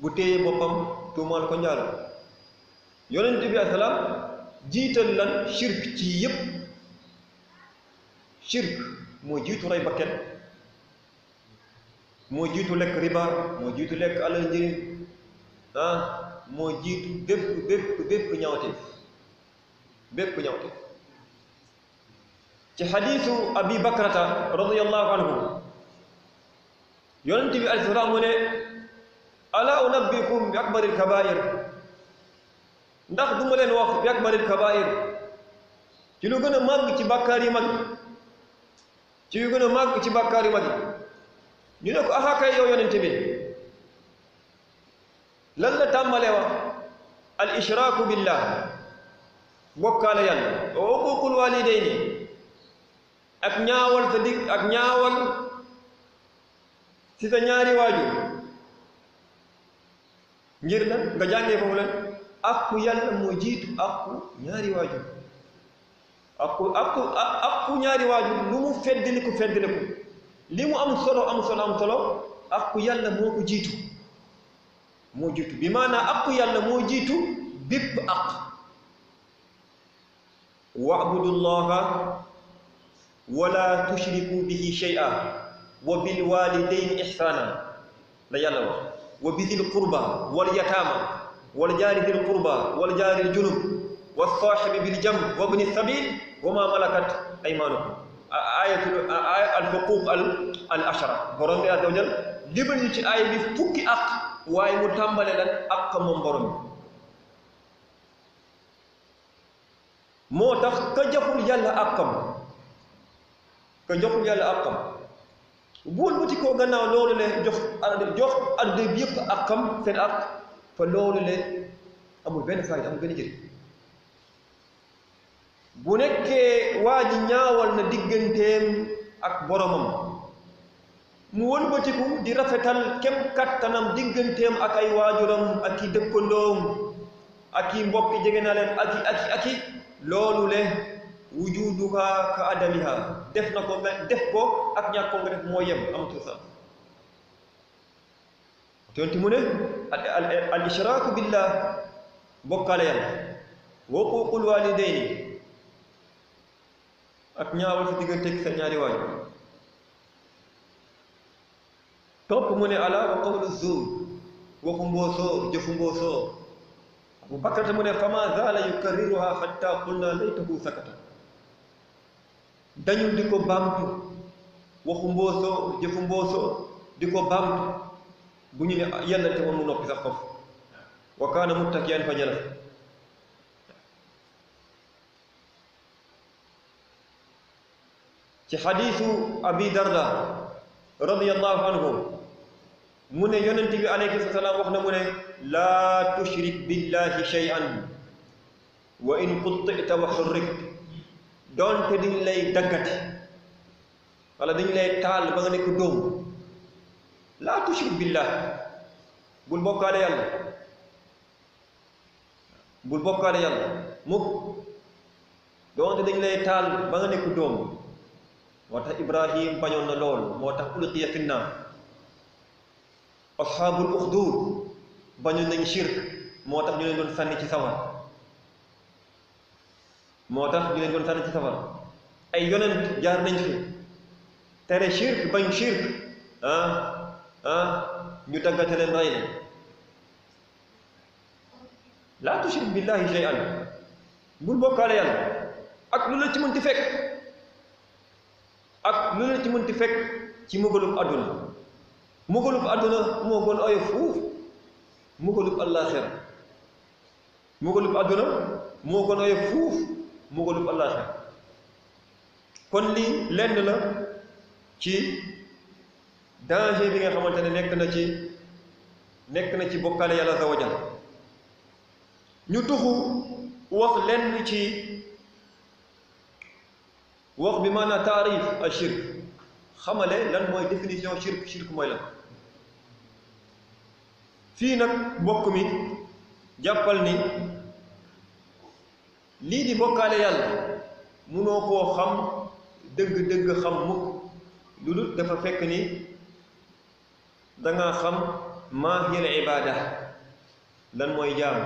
bu téye boppam tuumaal ko njaalo yonent bi asalaam jiital lan shirk ci yépp shirk moo jiitu rey bakken moo jiitu lekk riba moo jiitu lekk alal njëriñ moo jiitu bépp ñawteef ci xadiisu abi bakrata radiyallahu anhu yonent bi alayhi salaam mu ne ala unabbikum bi akbaril kabair ndax du ma leen wax bi akbaril kabair ci lu gën a màgg ci bàkkaar yi mag ci lu gën a màgg ci bàkkaar yi mag ñu ne ko axakay yow yonent bi lan la tàmbalee wax al ishraaku billah bokkaale yàlla wa uquuqul walidayni ak ñaawal sa dig ak ñaawal ci sa ñaari waajur ngir la nga jàngee foofu la akku yàlla moo jiitu akku ñaari waajur akku ñaari waajur lu mu feddiliku li mu am solo akku yàlla moo ko jiitu bi maanaam akku yàlla moo jiitu bépp ak wa'budullaha wala tushriku bihi shay'an wa bil walidayni ihsana la yàlla wax wa bizil qurba wal yatama wal jaari dil qurba wal jaari al junub was sahibi bil jamb wa ibni sabil wa ma malakat aymanukum ayatul al huquq al ashara borom bi azza wa jalla libal ñu ci aaya bi fukki ak waaye mu tàmbale lan ak moom borom bi moo tax ka joxul yàlla àqam buul bu ci koo gannaaw loolu le jox àdduna bi yëpp àqam seen àq fa loolu le amul benn fayda amul benn jëriñ bu nekkee waa ji ñaawal na digganteem ak boromam mu wëlbatiku di rafetal kem kattanam digganteem ak ay waajuram ak i dëkkandoom ak i mbokki jege na leen ak i loolu le wujuduha ka adamiha def ko ak ñàkk ko nga def moo yem amatul sax tonti mu ne al ishraaku billah bokkaale yàlla wa uquuqul walidayni ak ñaawal sa digganteeg sa ñaari waajur topp mu ne ala wa qawlu zuur waxu mboosoo jëfu mboosoo Abu Bakrata mu ne fama zaala yukarriruha hatta qulna laytahu sakata dañu di ko baamtu waxu mboosoo jëfu mboosoo di ko baamtu bu ñu ne yàlla te moom mu noppi sax foofu wa kaana muttakiyan fa jalas ci xadiisu abi darda radiyallahu anhu mu ne yonent bi alayhi salaam wax na mu ne laa tushrik billahi shay'an wa in quttita wa hurrikt doonte dañ lay daggati wala dañ lay taal ba nga nekk dóom laa tushrik billah bul bokkaale yàlla mukk doonte dañ lay taal ba nga nekk dóom moo tax Ibrahim bañoon na lool moo tax ulqiya fi nnaar ashaabul uxduud bañoon nañu shirk moo tax ñu leen doon sànni ci sawar ay yonent jaar nañ fi tere shirk bañ shirk ñu daggate leen rey leen laa tushrik billahi shay'an bul bokkaale yàlla ak lu la ci mënti fekk ak lu la ci mënti fekk ci mbugalub àdduna mbugalub àdduna moo gën oyof fuuf mbugalub àllaaxira mbugalub àdduna moo gën oyof fuuf mbugalub àllaaxira kon lii lenn la ci danger bi nga xamante ne nekk na ci bokkaale yàlla azza wa jalla ñu tuxu wax lenn ci wax bi maanaam taarif al shirk xamale lan mooy définition shirk mooy lan fii nag mbokk mi jàppal ni lii di bokkaale yàlla munoo koo xam dëgg-dëgg xam mukk lu dul dafa fekk ni danga xam maa hiya al ibaada lan mooy jaamu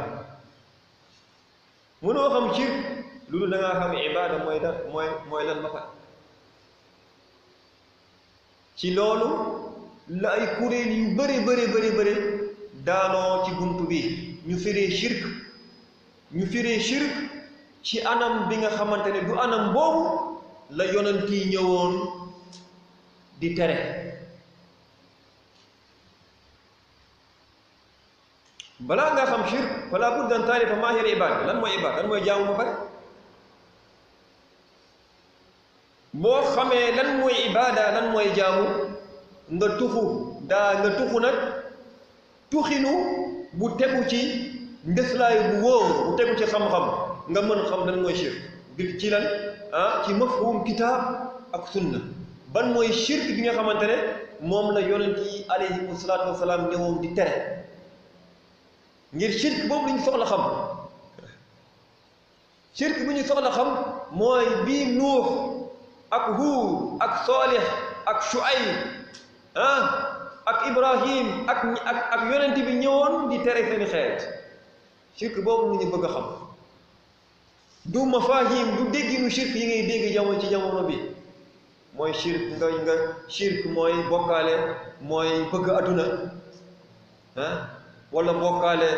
munoo xam shirk lu dul dangaa xam ibaada mooy lan ba pare ci loolu la ay kuréel yu bëri daanoo ci buntu bi ñu firee shirk ci anam bi nga xamante ne du anam boobu la yonent yi ñëwoon di tere balaa nga xam shirk fala budda an taarifa maa hiya al ibaada lan mooy ibaada lan mooy jaamu ba pare boo xamee lan mooy ibaada lan mooy jaamu nga tuxu nag tuxinu bu tegu ci ndeslaay bu wóor bu tegu ci xam-xam nga mën xam lan mooy shirk bi ci lan ci mafhum kitaab ak sunna ban mooy shirk bi nga xamante ne moom la yonent yi alayhimu salaatu wasalaam ñëwoon di tere ngir shirk boobu lu ñu soxla xam shirk bu ñu soxla xam mooy bii Nuux ak Huud ak Saalix ak Shuayb ak Ibrahim ak yonent bi ñëwoon di tere seeni xeet shirk boobu lu ñu bëgg a xam du mafahim du dégginu shirk yi ngay dégg ci jamono bi mooy shirk nga shirk mooy bokkaale mooy bëgg adduna wala bokkaale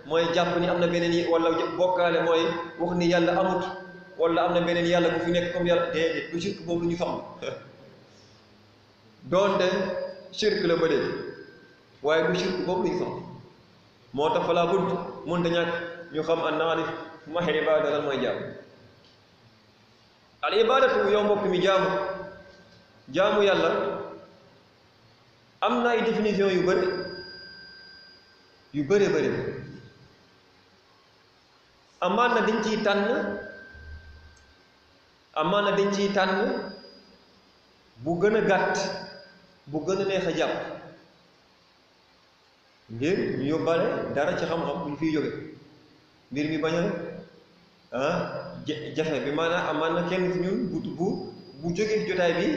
mooy jàpp ni am na beneen yi wala bokkaale mooy wax ni yàlla amut wala am na beneen yàlla bu fi nekk comme yàlla déedéet du shirk boobu lu ñu xam doonte shirk la ba léegi waaye du shirk boobu lu ñu xam moo tax falaa budd mënta ñàkk ñu xam an naarif ma hiya ibaada lan mooy jaamu al ibaadatu yow mbokk mi jaamu yàlla am na ay définition yu bëri amaan na dañ ciy tànn bu gën a gàtt bu gën a neex a jàpp ngir ñu yóbbaale dara ci xam-xam bu ñu fiy jóge mbir mi bañ a jafe bi maanaam amaan na kenn ci ñun bu jógee jotaay bi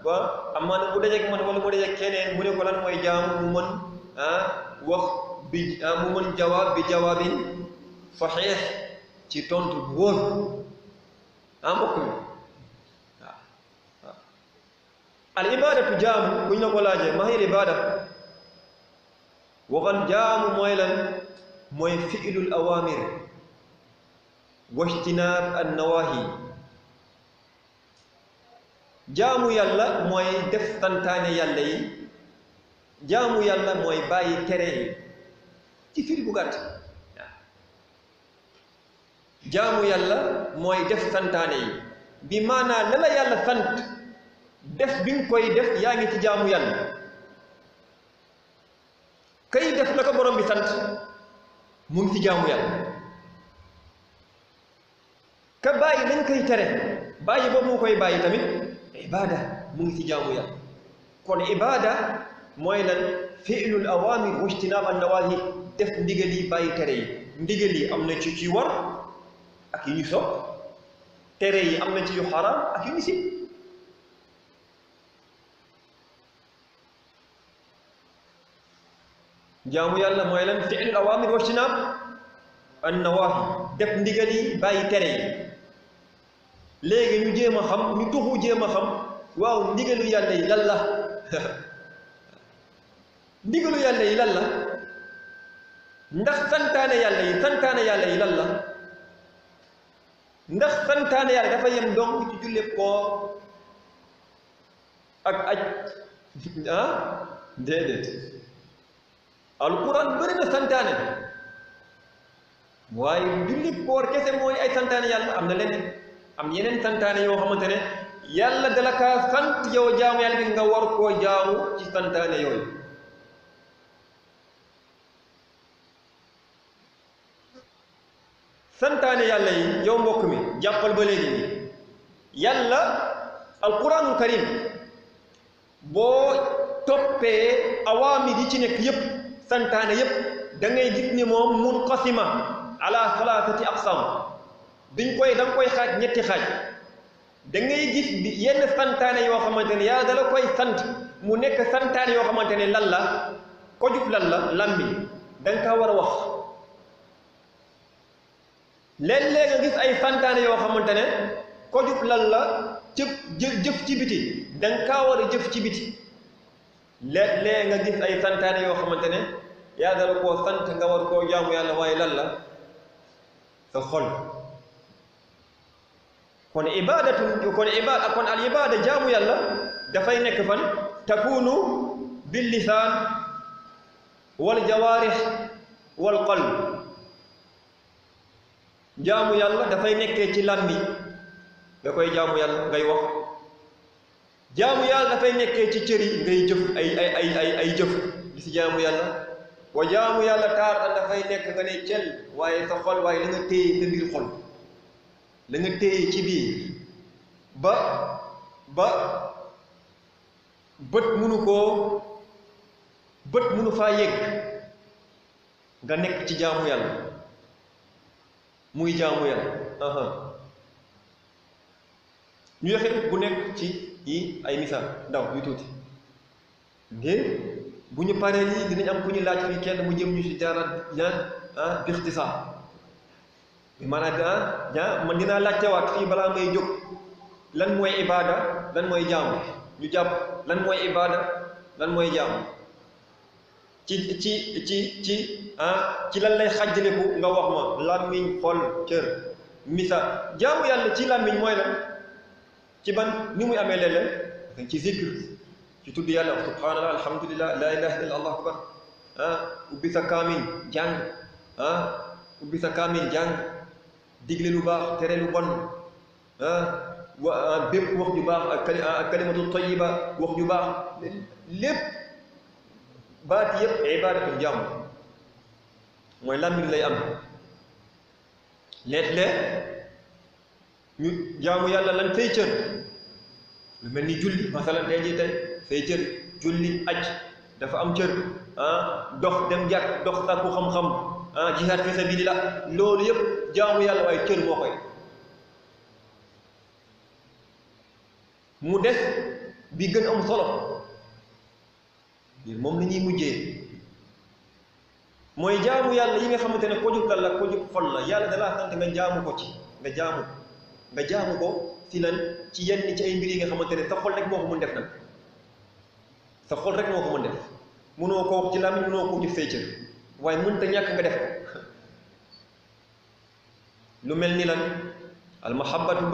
ba amaan na bu dajeek man wala mu dajeek keneen mu ne ko lan mooy jaamu mu mën wax bi mu mën jawaab bi jawaabin saxiix ci tontu bu wóor mbokk mi al ibaadatu jaamu bu ñu la ko laajee ma hiya al ibaada waxal jaamu mooy lan mooy fi'lul awaamir wajtinaab an nawaahi jaamu yàlla mooy def santaane yàlla yi jaamu yàlla mooy bàyyi tere yi ci firi bu gàtt jaamu yàlla mooy def santaane yi bi maanaa la la yàlla sant def bi nga koy def yaa ngi ci jaamu yàlla kay def la ko borom bi sant mu ngi ci jaamu yàlla ka bàyyi lañ koy tere bàyyi boobu mu koy bàyyi tamit ibaada mu ngi ci jaamu yàlla kon ibaada mooy lan fi'lul awaamir wa ijtinaab an nawaahi def ndigal yi bàyyi tere yi ndigal yi am na ci war ak yu ñu sopp tere yi am na ci yu xaraam ak yu ñu sib jaamu yàlla mooy lan fi'lul awaamir wa ijtinaab an nawaahi def ndigal yi bàyyi tere yi léegi ñu jéem a xam ñu tuxu jéem a xam waaw ndigalu yàlla yi lan la ndigalu yàlla yi lan la ndax santaane yàlla yi lan la ndax santaane yàlla dafa yem donc ci julle koor ak aj déedéet alquran bëri na santaane waaye julli koor kese mooy ay santaane yàlla am na leneen am yeneen santaane yoo xamante ne yàlla dala kaa sant yow jaamu yàlla bi nga war koo jaamu ci santaane yooyu santaane yàlla yi yow mbokk mi jàppal ba léegi nii yàlla alquranul karim boo toppee awaamir yi ci nekk yépp santaane yépp da ngay gis ni moom munqasima ala salaasati aqsam da nga koy xaaj ñetti xaaj da ngay gis bi yenn santaane yoo xamante ne yàlla dala koy sant mu nekk santaane yoo xamante ne lan la ko jub lan la lammi da nga kaa war a wax léeg-léeg nga gis ay santaane yoo xamante ne ko jub lan la jëf ci biti da nga kaa war a jëf ci biti léeg-léeg nga gis ay santaane yoo xamante ne yàlla dala koo sant nga war koo jaamu yàlla waaye lan la sa xol kon al ibada jaamu yàlla dafay nekk fan takunu bil lisaan wal jawaarih wal qalb jaamu yàlla dafay nekkee ci làmmiñ nga koy jaamu yàlla ngay wax jaamu yàlla dafay nekkee ci cër yi ngay jëf ay jëf di si jaamu yàlla wa jaamu yàlla taar dafay nekk nga ne cel waaye sa xol waaye la nga téye sa biir xol la nga téye ci biir ba bët munu faa yegg nga nekk ci jaamu yàlla muy jaamu yàlla ñu yoxe bu nekk ci yi ay misaal ndaw yu tuuti ngir bu ñu paree lii dinañ am ku ñu laaj fii kenn mu jëm ñu si jaaraat bixtisaar maanaam man dinaa laajtewaat fii balaa may jóg lan mooy ibaada lan mooy jaamu ñu jàpp lan mooy ibaada lan mooy jaamu ci lan lay xàjjaleku nga wax ma làmmiñ xol cër misaal jaamu yàlla ci làmmiñ mooy lan ci ban ni muy amee léeg-léeg ci zikr ci tudd yàlla subhanallah alhamdulillah la ilaha illa allah akbar ubbi sa kaamil jàng ubbi sa kaamil jàng digle lu baax tere lu bon bépp wax ju baax ak kalimatu tayyiba wax ju baax lépp baat yëpp ibaadatul jaamu mooy làmmiñ lay am léeg-léeg ñu jaamu yàlla lan say cër lu mel ni julli masalan tey jii tey say cër julli aj dafa am cër dox dem jàkk dox sàkku xam-xam jihaad fi sabilillah loolu yëpp jaamu yàlla waaye cër moo koy mu des bi gën am solo moom la ñuy mujjee mooy jaamu yàlla yi nga xamante ne ko jub la ko jub xol la yàlla dalaa sant nga jaamu ko ci nga jaamu ko ci lan ci yenn ci ay mbir yi nga xamante ne sa xol rek moo ko mën def nag sa xol rek moo ko mën def mënoo ko wax ci làmmiñ mënoo ko jëf say cër waaye mënta ñàkk nga def ko lu mel ni lan almahabbatu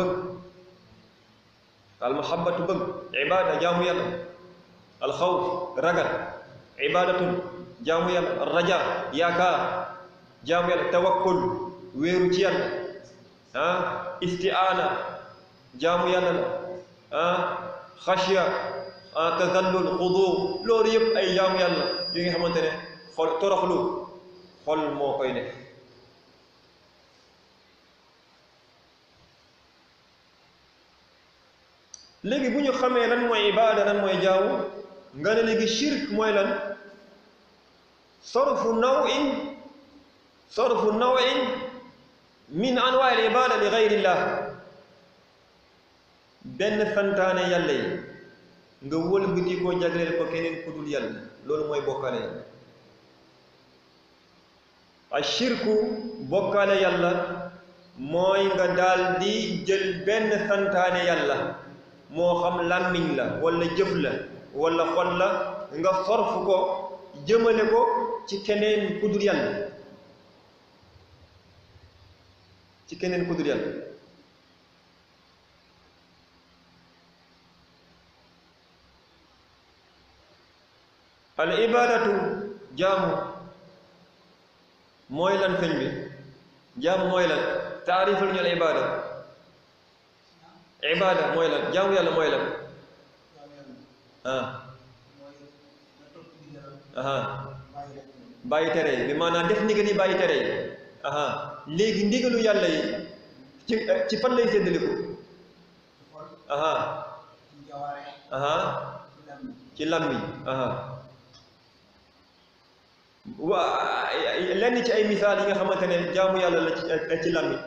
bëgg ibaada jaamu yàlla alxawf ragal ibadatun jaamu yàlla raja yaakaar jaamu yàlla tawakkul wéeru ci yàlla istiaana jaamu yàlla la xashiya tazallul xudu loolu yëpp ay jaamu yàlla yi nga xamante ne xol toroxlu xol moo koy def léegi bu ñu xamee lan mooy ibaada lan mooy jaamu nga ne léegi shirk mooy lan sarfu nawin min anwaa al ibada li gayrillah benn santaane yàlla yi nga wëlbati koo jagleel ko keneen ku dul yàlla loolu mooy bokkaale yàlla a shirku bokkaale yàlla mooy nga daal di jël benn santaane yàlla moo xam làmmiñ la wala jëf la wala xol la nga sorf ko jëmale ko ci keneen ku dul yàlla ci keneen ku dul yàlla al ibadatu jaamu mooy lan sëñ bi jaamu mooy lan taarifal ñu al ibada ibada mooy lan jaamu yàlla mooy lan bàyyi tere yi bi maanaam def ndigal yi bàyyi tere yi léegi ndigalu yàlla yi ci fan lay séddaliku ci làmmiñ waa lenn ci ay misaal yi nga xamante ne jaamu yàlla la ci làmmiñ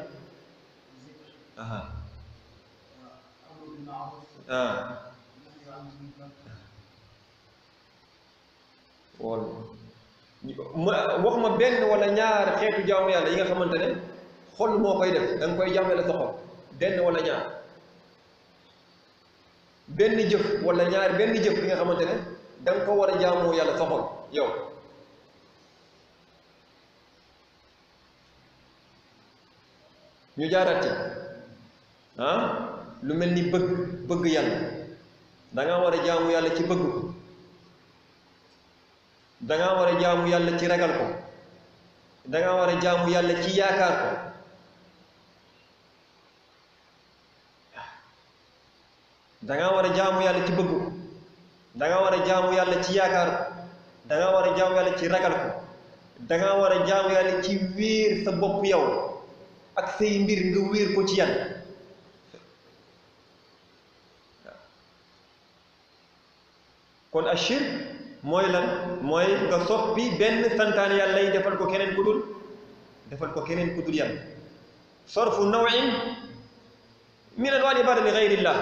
wol wax ma benn wala ñaar xeetu jaamu yàlla yi nga xamante ne xol moo koy def da nga koy jaamu yàlla sa xol benn wala ñaar benn jëf wala ñaar benn jëf bi nga xamante ne da nga ko war a jaamoo yàlla sa xol yow ñu jaarati lu mel ni bëgg yàlla da nga war a jaamu yàlla ci bëgg ko da nga war a jaamu yàlla ci ragal ko da nga war a jaamu yàlla ci yaakaar ko da nga war a jaamu yàlla ci bëgg ko da nga war a jaamu yàlla ci yaakaar ko da nga war a jaamu yàlla ci ragal ko da nga war a jaamu yàlla ci wéer sa bopp yow ak say mbir nga wéer ko ci yàlla kon ashirk mooy lan mooy nga soppi benn santaane yàlla yi defal ko keneen ku dul yàlla sarfu nawin min anwaa'il ibaada li gayrillah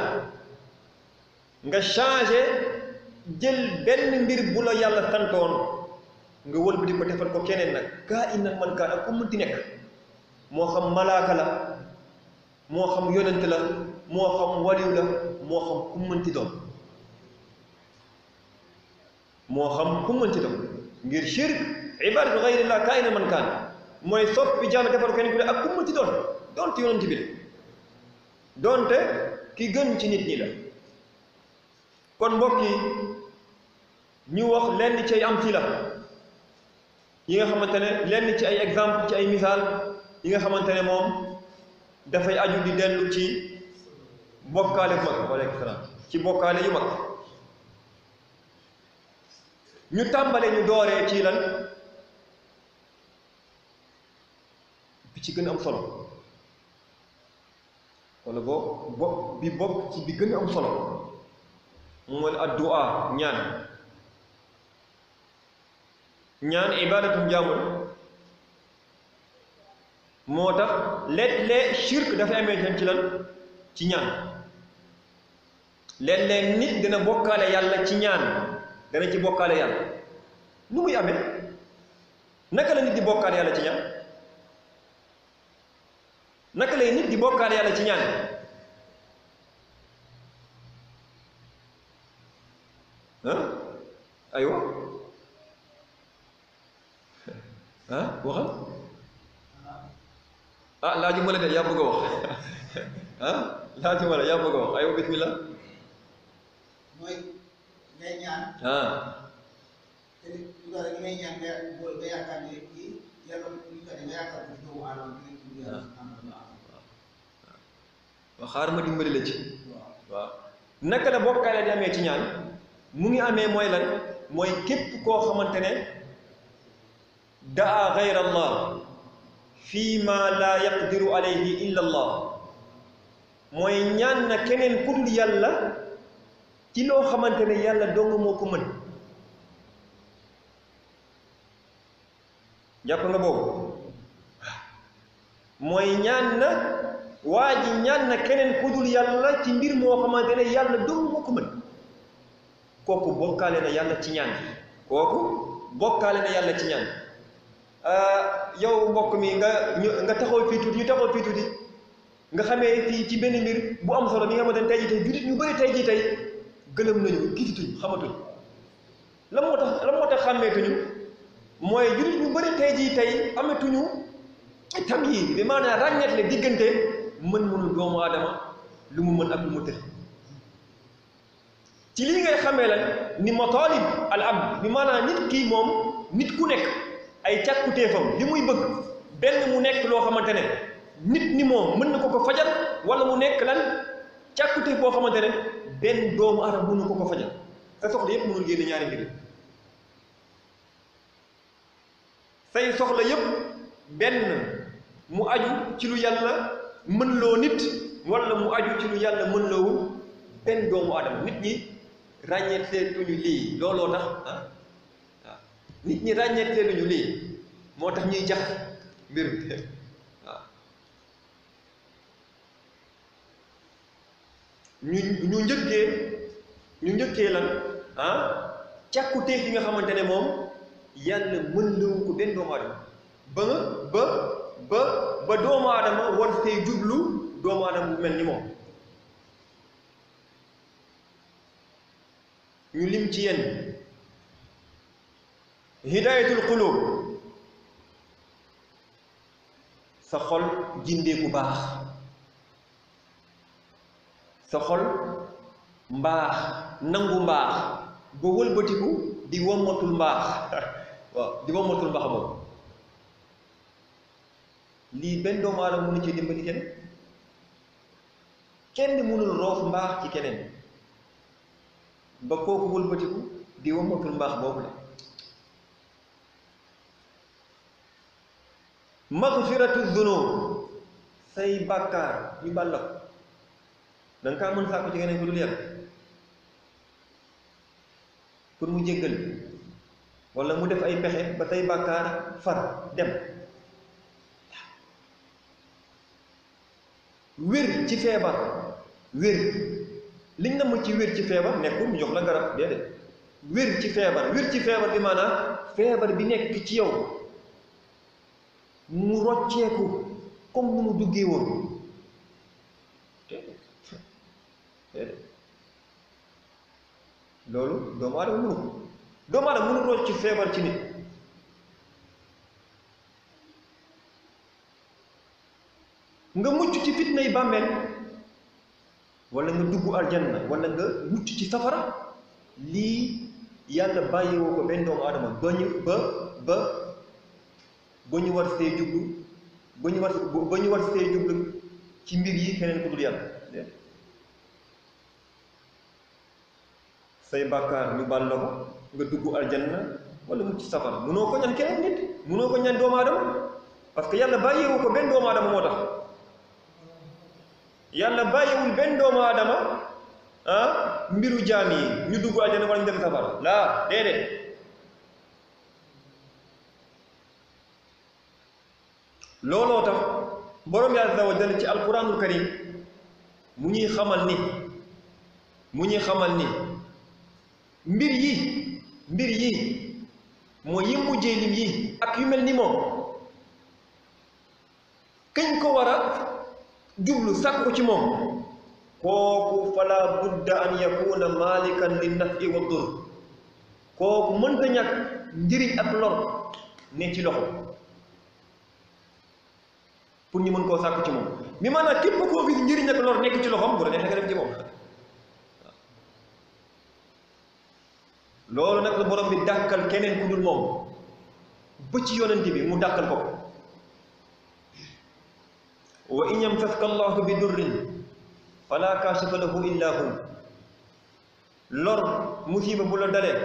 nga changé jël benn mbir bu la yàlla santoon nga wëlbati ko defal ko keneen nag kaa inna man kaan ak ku mënti nekk moo xam malaaka la moo xam yonent la moo xam waliw la moo xam ku mënti doon ngir shirk ibaadatu gayrillah kaa inna man kaan mooy soppi jaam defal ko keneen ku ne ak ku mënti doon doonte yonent bi la doonte ki gën ci nit ñi la kon mbokk yi ñu wax lenn ci ay am ci la yi nga xamante ne lenn ci ay exemple ci ay misaal yi nga xamante ne moom dafay aju di dellu ci bokkaale bu mag waaleykum salaam ci bokkaale yu mag ñu tàmbale ñu dooree ci lan bi ci gën a am solo wala bi bokk ci bi gën a am solo mooy addu'a ñaan ibadatum jaamul moo tax léeg-léeg shirk dafay amee ci lan ci ñaan léeg-léeg nit dina bokkaale yàlla ci ñaan dana ci bokkaale yàlla nu muy amee naka la nit di bokkaale yàlla ci ñaan naka lay nit di bokkaale yàlla ci ñaan aywa waxal laajuma la de yaa bëgg a wax laajuma la yaa bëgg a wax aywa bismillah mooy ngay ñaan te li ngay ñaan nga yaakaar ne kii yàlla nga yaakaar ne doomu aadama waaw xaar ma dimbali la ci waaw naka la bokkaale di amee ci ñaan mu ngi amee mooy lan mooy képp koo xamante ne daa gayra allah fii ma laa yaqdiru alayhi illa allah mooy ñaan na keneen ku dul yàlla ci loo xamante ne yàlla dong moo ko mën jàpp nga boobu mooy ñaan na waa ji ñaan na keneen ku dul yàlla ci mbir moo xamante ne yàlla dong moo ko mën kooku bokkaale na yàlla ci ñaan yow mbokk mi nga taxaw fii tuuti ñu taxaw fii tuuti nga xamee ci benn mbir bu am solo bi nga xamante ne tey jii tey jullit ñu bëri tey jii tey gëlëm nañu gisatuñ xamatuñ la moo tax xàmmeetuñu mooy jullit ñu bëri tey jii tey amatuñu tam yi bi maanaam ràññeet le diggante mën-mënu doomu aadama lu mu mën ak lu mu tëj ci lii ngay xamee lan ni matalib al abd bi maanaam nit kii moom nit ku nekk ay càkkutéefam li muy bëgg benn mu nekk loo xamante ne nit ni moom mën na ko fajal wala mu nekk lan càkkutéef boo xamante ne benn doomu aadama mën na ko fajal sa soxla yépp mënul génne ñaari mbir say soxla yépp benn mu aju ci lu yàlla mën loo nit wala mu aju ci lu yàlla mën loowul benn doomu aadama nit ñi ràññeeteeluñu lii looloo tax waaw nit ñi ràññeeteeluñu lii moo tax ñuy jax mbir mi waaw ñu njëkkee lan càkkutéef yi nga xamante ne moom yàlla mën lawu ko benn doomu aadama ba doomu aadama war fee jublu doomu aadama bu mel ni moom ñu lim ci yenn hidayatul qulub sa xol jindee ku baax sa xol mbaax nangu mbaax ba wëlbatiku di wommatul mbaax waaw di wommatul mbaax boobu lii benn doomu aadama mënu ci dimbali kenn mënul roof mbaax ci keneen ba kooku wëlbatiku di wommatul mbaax boobu la magfiratu zunub say bàkkaar ñu bàlla ko danga kaa mën sàkku ci keneen ku dul yàlla pour mu jéggal wala mu def ay pexe ba say bàkkaar far dem wér ci feebar wér liñ na mu ci wér ci feebar nekkul mu jox la garab déedéet wér ci feebar bi maanaam feebar bi nekk ci yow mu rocceeku comme nu mu duggee woon déedéet loolu doomu aadama mënu rocc ci feebar ci nit nga mucc ci fitnay bàmmeel wala nga dugg aljanna wala nga mucc ci safara lii yàlla bàyyiwoo ko benn doomu aadama ba ñu war see jublu ba ñu war see jublu ci mbir yi keneen ku dul yàlla say bàkkaar ñu baal la ko nga dugg aljanna wala mucc ci safara mënoo ko ñaan keneen nit mënoo ko ñaan doomu aadama parce que yàlla bàyyiwoo ko benn doomu aadama moo tax yàlla bàyyiwul benn doomu aadama mbiru jaam yi ñu dugg àjjana wala ñu dem safara laa déedéet looloo tax borom yàlla azza wa jalla ci alquranul karim mu ñuy xamal ni mbir yi mooy yi mujjee lim yi ak yu mel ni moom kañ ko war a jublu sàkk ko ci moom kooku fala budda an yakuna malikan lin nafi wa dur kooku mënta ñàkk njëriñ ak lor ne ci loxo pour ñu mën koo sàkk ci moom mi maanaam képp koo gis njëriñ ak lor nekk ci loxoom bu la neexee nga dem ci moom loolu nag la borom bi dàkkal keneen ku dul moom ba ci yonent bi mu dàkkal ko wa in yamsaska allahu bi durrin fala kaashifa lahu illa hu lor musiba bu la dalee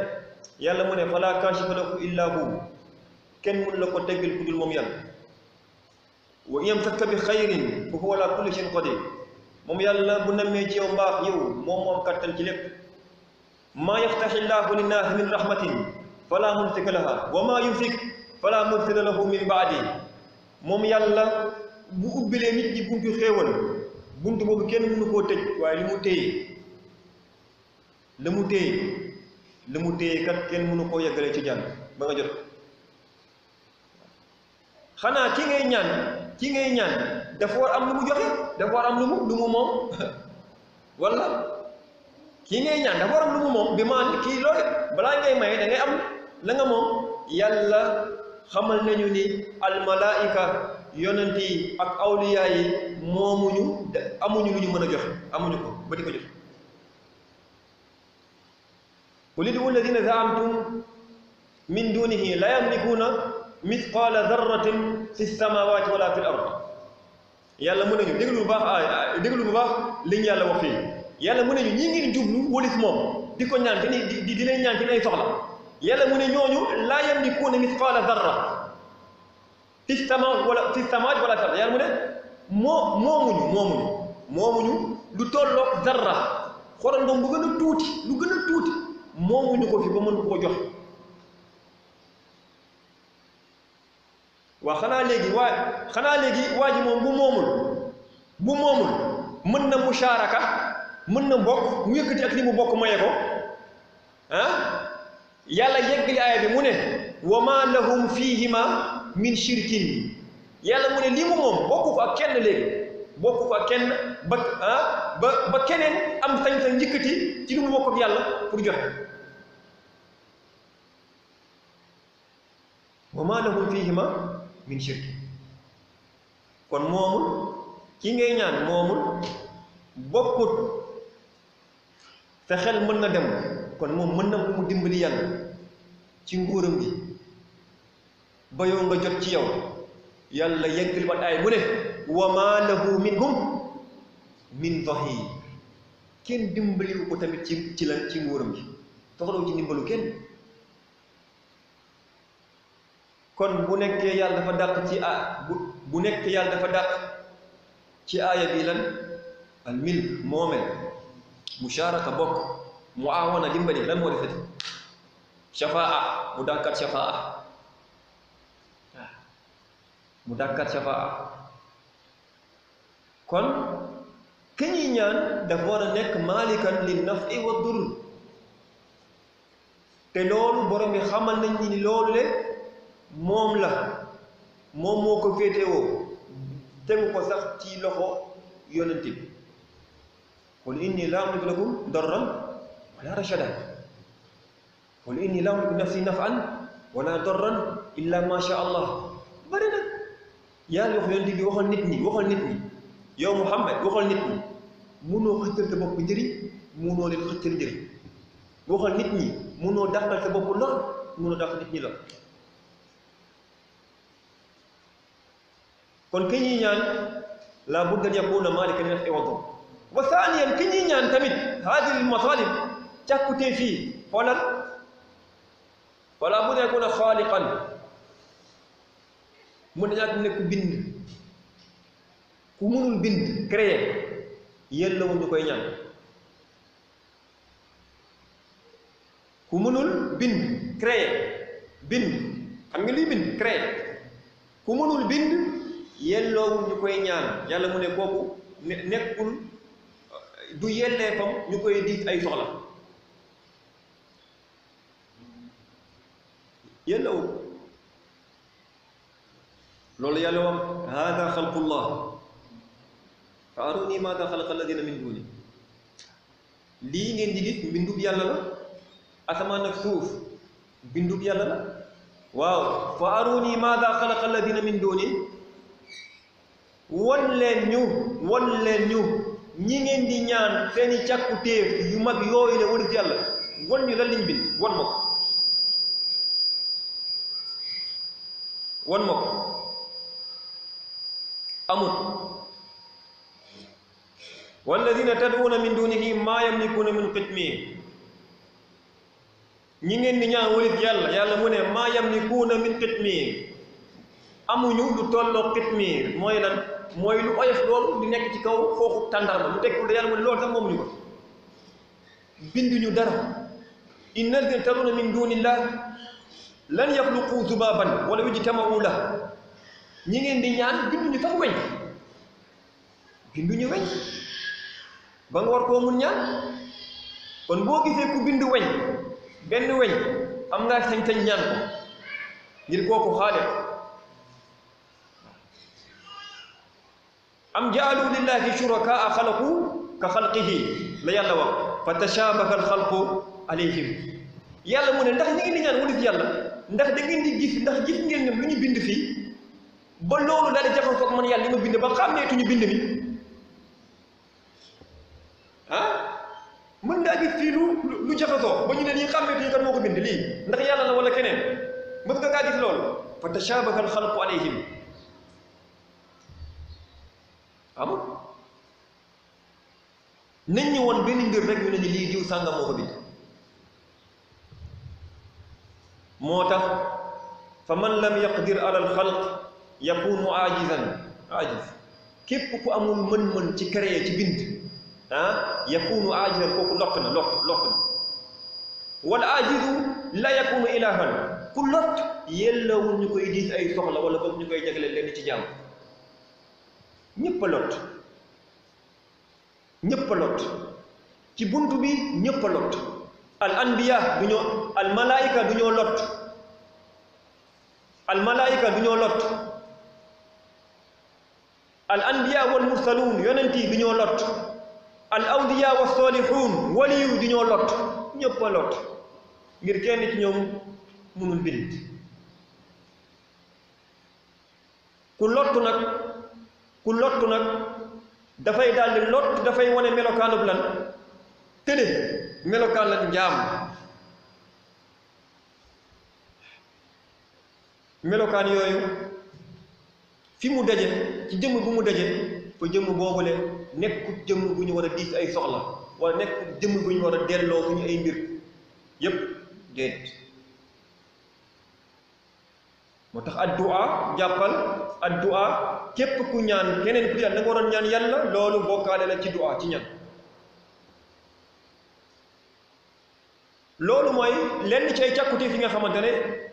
yàlla mu ne fala kaashifa lahu illa hu kenn mun la ko teggal ku dul moom yàlla wa in yamsaska bi xayrin fa huwa ala kulli shay'in qadir moom yàlla bu nammee ci yow mbaax yow moom kattan ci lépp maa yaftaxi llaahu linnaasi min rahmatin fala mumsika laha wa maa yumsik fala mursila lahu min baadi moom yàlla bu ubbilee nit ñi buntu xéewal buntu boobu kenn mënu koo tëj waaye li mu téye kat kenn mënu koo yeggalee ci jàmm ba nga jot xanaa ki ngay ñaan ki ngay ñaan dafa war am lu mu joxe dafa war am lu mu moom wala ki ngay ñaan dafa war am lu mu moom bi maa kii loolu balaa ngay maye da ngay am la nga moom yàlla xamal nañu ni almalaika yonent yi ak awliya yi moomuñu amuñu lu ñu mën a joxe amuñu ko ba di ko joxe qul ud'u alladhina za'amtum min dunihi la yamlikuna mithqala dharratin fi samawati wala fi al-ard yàlla mën nañu déglu bu baax liñ yàlla wax fii yàlla mën nañu ñi ngeen jublu walis moom di ko ñaan te ni di leen ñaan ci ay soxla yàlla mu ne ñooñu la yamlikuna mithqala dharra fi samawati wala fi al-ard yàlla mu ne moomuñu lu tolloog dharra xorandoom bu gën a tuuti lu gën a tuuti moomuñu ko fi ba mën koo jox waa xanaa léegi waa ji moom bu moomul mën na musharaka mën na bokk mu yëkkati ak li mu bokk maye ko yàlla yeggali aaya bi mu ne wa ma lahum fihima min shirkin yàlla mu ne li mu moom bokku ko ak kenn léegi bokku ko ak kenn ba keneen am sañ-sañ njëkkati ci li mu bokk ak yàlla pour joxe wa ma lahum fihima min shirki kon moomul ki ngay ñaan moomul bokkut sa xel mën na dem kon moom mën na mu dimbali yàlla ci nguuram gi ba yow nga jot ci yow yàlla yeggali ba ay mu ne wa ma lahu minhum min zahir kenn dimbaliwu ko tamit ci lan ci nguuram gi soxlawu ci dimbalu kenn kon bu nekkee yàlla dafa dàq ci bu nekkee yàlla dafa dàq ci aaya bi lan al milk moomel musharaka bokk muawana dimbali lan moo defati shafaa mu dàkkat shafaa kon ki ñuy ñaan dafa war a nekk malikan lin naf'i wa dur te loolu borom bi xamal nañ ni loolu le moom moo ko féetewoo tegu ko sax ci loxo yonent bi qul inni laa amliku lakum darran wala rashadan qul inni laa amliku nafsi naf'an wala darran illa ma sha allah bari nag yàlla wax yonent bi waxal nit ñi yow Muhammad waxal nit ñi munoo xëccal sa bopp njëriñ munoo leen xëccal njëriñ waxal nit ñi munoo dàqal sa bopp lor munoo dàq nit ñi lor kon ki ñuy ñaan la budda an yakuna malikan li naf'i wa dur wa thaniyan ki ñuy ñaan tamit hadihi al matalib càkkutee fii xoolal wala budda an yakuna xaaliqan mun nañu ak nekk bind ku mënul bind créer yellawul ñu koy ñaan ku mënul bind créer bind xam nga liy bind créer ku mënul bind yelloowul ñu koy ñaan yàlla mu ne kooku nekkul du yelleefam ñu koy diis ay soxla yelloowul loolu yàlla wax hada xalqullah fa aruni maada xalaqa alladina min duni lii ngeen di gis mbindub yàlla la asamaan ak suuf mbindub yàlla la waaw fa aruni maada xalaqa alladina min duni won leen ñu ñi ngeen di ñaan seeni càkkutéef yu mag yooyu la walis yàlla won ñu lan liñ bind won ma ko amut walladina tad'una min dunihi ma yamlikuna min qitmir ñi ngeen di ñaan walis yàlla mu ne ma yamlikuna min qitmir amuñu lu tolloo qitmir mooy lan mooy lu oyof loolu di nekk ci kaw xooxu tàndarma lu tekkul da yàlla mu ne loolu sax moomuñu ko binduñu dara inna alladina tad'una min dunillah lan yaxluqu zubaban wala yujtama'u la ñi ngeen di ñaan binduñu sax weñ binduñu weñ ba nga war koo mun ñaan kon boo gisee ku bind weñ benn weñ am ngaa sañ-sañ ñaan ko ngir kooku xaale am jaalu lillahi shurakaa xalaqu ka xalqihi la yàlla wax fa tashabaha alxalqu alayhim yàlla mu ne ndax ñi ngeen di ñaan wulif yàlla ndax da ngeen di gis ndax gis ngeen ne lu ñu bind fii ba loolu daal di jaxasoo ak man yàlla li ma bind ba xàmmeetuñu bind mi mën ngaa gis fii lu jaxasoo ba ñu ne lii xàmmeetuñu kan moo ko bind lii ndax yàlla la wala keneen mën nga kaa gis loolu fa tashabaha alxalqu alayhim amul nañ ñu woon benn mbir rek ñu ne ñu lii diw sàngam moo ko bind moo tax fa man lam yaqdir ala alxalq yakunu aajizan aajiz képp ku amul mën-mën ci créer ci bind yakunu aajizan kooku lokk na wal aajizu la yakunu ilahan ku lot yellawul ñu koy diis ay soxla wala boog ñu koy jagleel leen ci jàmm ñëpp a lot ci buntu bi ñëpp a lot al anbiya al malaayika du ñoo lot al anbiya wal mursaluun yonent yi du ñoo lot al awliya wa salihun waliyu du ñoo lot ñëpp a lot ngir kenn ci ñoom mënul bind ku lottu nag dafay daldi lot dafay wane melokaanub lan tële melokaan lan njaam melokaan yooyu fi mu daje ci jëmm bu mu daje fa jëmm boobule nekkut jëmm bu ñu war a diis ay soxla wala nekkut jëmm bu ñu war a delloo suñu ay mbir yépp déet moo tax addu'a jàppal addu'a képp ku ñaan keneen ku yàlla da nga waroon ñaan yàlla loolu bokkaale la ci du'a ci ñaan loolu mooy lenn ci ay càkkute fi nga xamante ne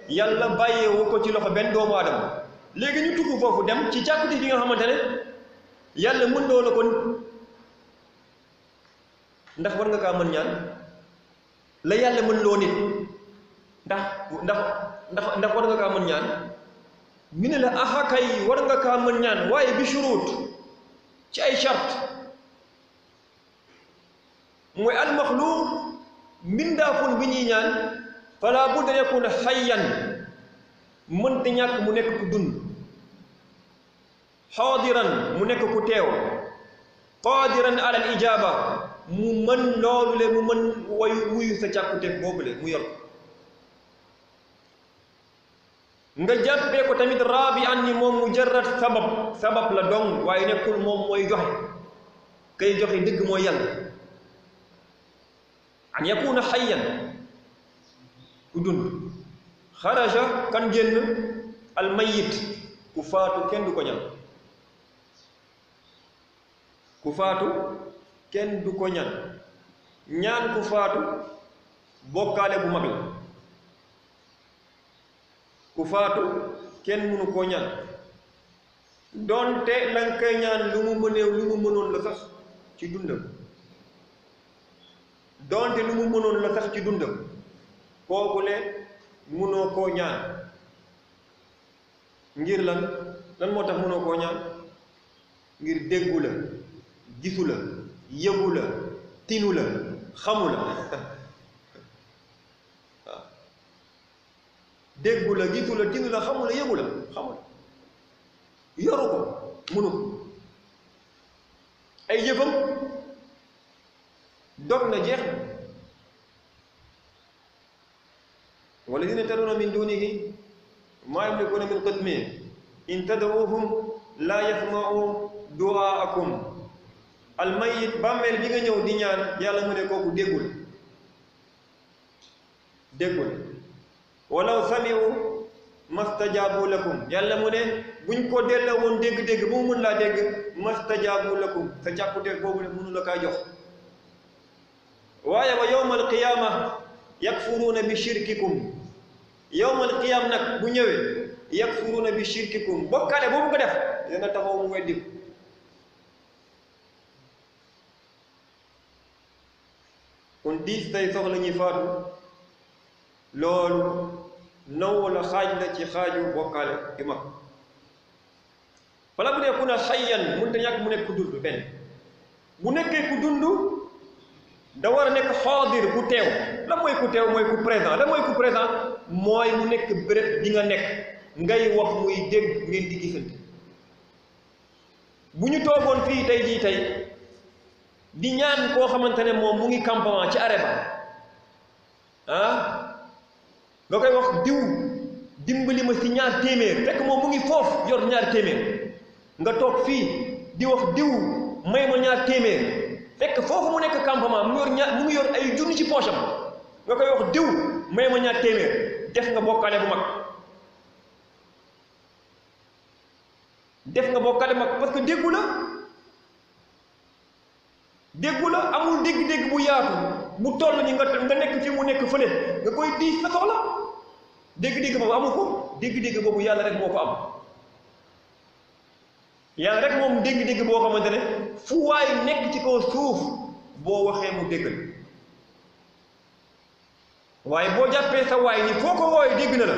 yàlla bàyyeewu ko ci loxo benn doomu aadama léegi ñu tukku foofu dem ci càkkute fi nga xamante ne yàlla mën loo la ko ndax war nga kaa mën ñaan la yàlla mën loo nit ndax war nga kaa mën ñaan ñu ne la aha kay war nga kaa mën ñaan waaye bi shuruut ci ay charte mooy almaxluuq mbindaafun bi ñuy ñaan fala budda yakuna xayyan mënta ñàkk mu nekk ku dund xaadiran mu nekk ku teew qaadiran ala al ijaaba mu mën loolu le mu mën wuyu sa càkkuteef boobu le mu yor nga jàppee ko tamit raabi an ni moom mujarrad sabab la dong waaye nekkul moom mooy joxe kay joxe dëgg mooy yàlla an yakuna xayyan ku dund xaraja kan génn almayit ku faatu kenn du ko ñaan ku faatu kenn du ko ñaan ku faatu bokkaale bu mag la ku faatu kenn mënu koo ñaan doonte la nga koy ñaan lu mu mënoon la sax ci dundam doonte lu mu mënoon la sax ci dundam kooku le mënoo koo ñaan ngir lan moo tax mënoo koo ñaan ngir déggu la gisu la yëgu la tinu la xamu la waaw déggu la gisu la tinu la xamu la yëgu la xamu la yoru ko mënu ko ay yëfam dog na jeex na walladina tad'una min dunihi maa yamlikuuna min qitmir in tad'uuhum laa yasma'u du'aakum almayit bàmmeel bi nga ñëw di ñaan yàlla mu ne kooku déggul walaw sami'u mastajaabu lakum yàlla mu ne buñ ko delloo woon dégg-dégg bu mu mën laa dégg mastajaabu lakum sa càkkuteef boobu ne mënu la kaa jox waaye wa yawmal qiyaama yakfuruuna bi shirkikum yawmal qiyaam nag bu ñëwee yakfuruuna bi shirkikum bokkaale boobu nga def dina taxaw mu weddi kon diis tay soxla ñuy faatu loolu naw la xaaj la ci xaaju bokkaale di mag fala bu dee ku ne xayyan mënta ñàkk mu nekk ku dund benn bu nekkee ku dund da war a nekk xaadir ku teew la mooy ku teew mooy ku présent la mooy ku présent mooy mu nekk béréb bi nga nekk ngay wax muy dégg ngeen di gisante bu ñu toogoon fii tey jii tey di ñaan koo xamante ne moom mu ngi campement ci arrêt ba nga koy wax diw dimbali ma si ñaar téeméer fekk moom mu ngi foofu yor ñaar téeméer nga toog fii di wax diw may ma ñaar téeméer fekk foofu mu nekk campement mu ngi yor ay junni ci poche am nga koy wax diw may ma ñaar téeméer def nga bokkaale bu mag parce que déggu la amul dégg-dégg bu yaatu bu toll ni nga nekk fi mu nekk fële nga koy diis sa soxla dégg-dégg boobu amu ko dégg-dégg boobu yàlla rek moo ko am yàlla rek moom dégg-dégg boo xamante ne fu waay nekk ci kaw suuf boo waxee mu déggal waaye boo jàppee sa waay ni foo ko wooye dégg na la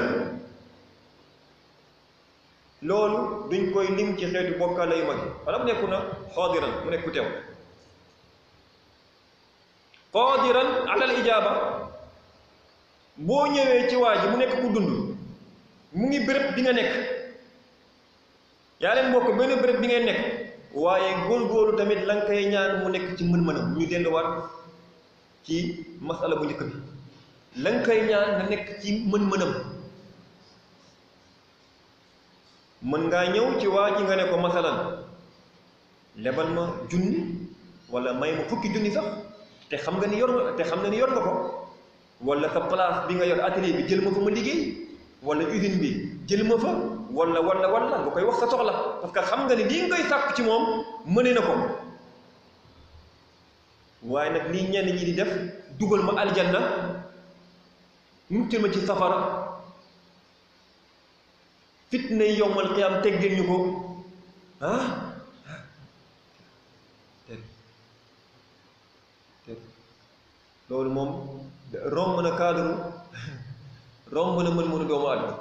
loolu duñ koy lim ci xeetu bokkaale yu mag yi wala mu nekku na xaadiran mu nekk ku teew qadiran ala al ijaba boo ñëwee ci waa ji mu nekk ku dund mu ngi béréb bi nga nekk yaa leen bokk benn béréb bi ngay nekk waaye góorgóorlu tamit la nga koy ñaan mu nekk ci mën-mënam ñu delluwaat ci masala bu njëkk bi la nga koy ñaan na nekk ci mën-mënam mën ngaa ñëw ci waa ji nga ne ko masalan lebal ma junni wala may ma fukki junni sax te xam nga ni yor nga ko wala sa place bi nga yor atelier bi jël ma fa ma liggéey wala usine bi jël ma fa wala nga koy wax sa soxla parce que xam nga ni lii nga koy sàkk ci moom mëne na ko waaye nag lii ñenn ñi di def dugal ma aljanna muccal ma ci safara fitna yowmal qiyaam teggeel ñu ko loolu moom romb na cadre romb na mën-mënu doomu aadama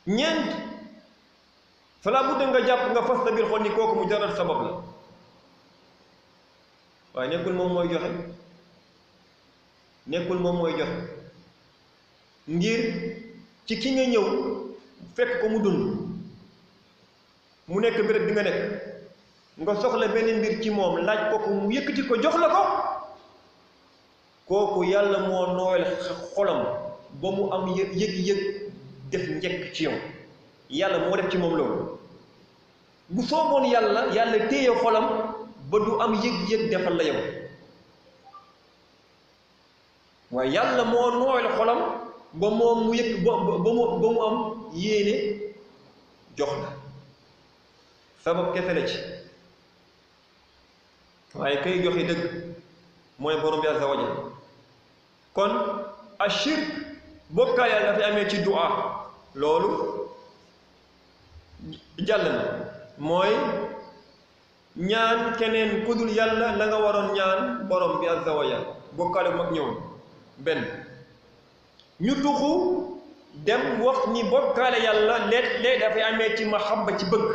ñeent fala budda nga jàpp nga fas ta biir xol ni kooku mu jaral sabab la waaye nekkul moom mooy joxe ngir ci ki nga ñëw fekk ko mu dund mu nekk béréb bi nga nekk nga soxla benn mbir ci moom laaj ko mu yëkkati ko jox la ko kooku yàlla moo nooyal xolam ba mu am yëg-yëg def njëkk ci yow yàlla moo def ci moom loolu bu sooboon yàlla téye xolam ba du am yëg-yëg defal la yow waaye yàlla moo nooyal xolam ba moom mu yëg ba mu am yéene jox la sabab kese la ci waaye kay joxe dëgg mooy borom bi azza wa jalla kon ashirk bokkaale yàlla dafay amee ci du'a loolu jàll na mooy ñaan keneen ku dul yàlla la nga waroon ñaan borom bi azza wa jalla bokkaale bu mag ñëwoon benn ñu tuxu dem wax ni bokkaale yàlla léeg-léeg dafay amee ci mahabba ci bëgg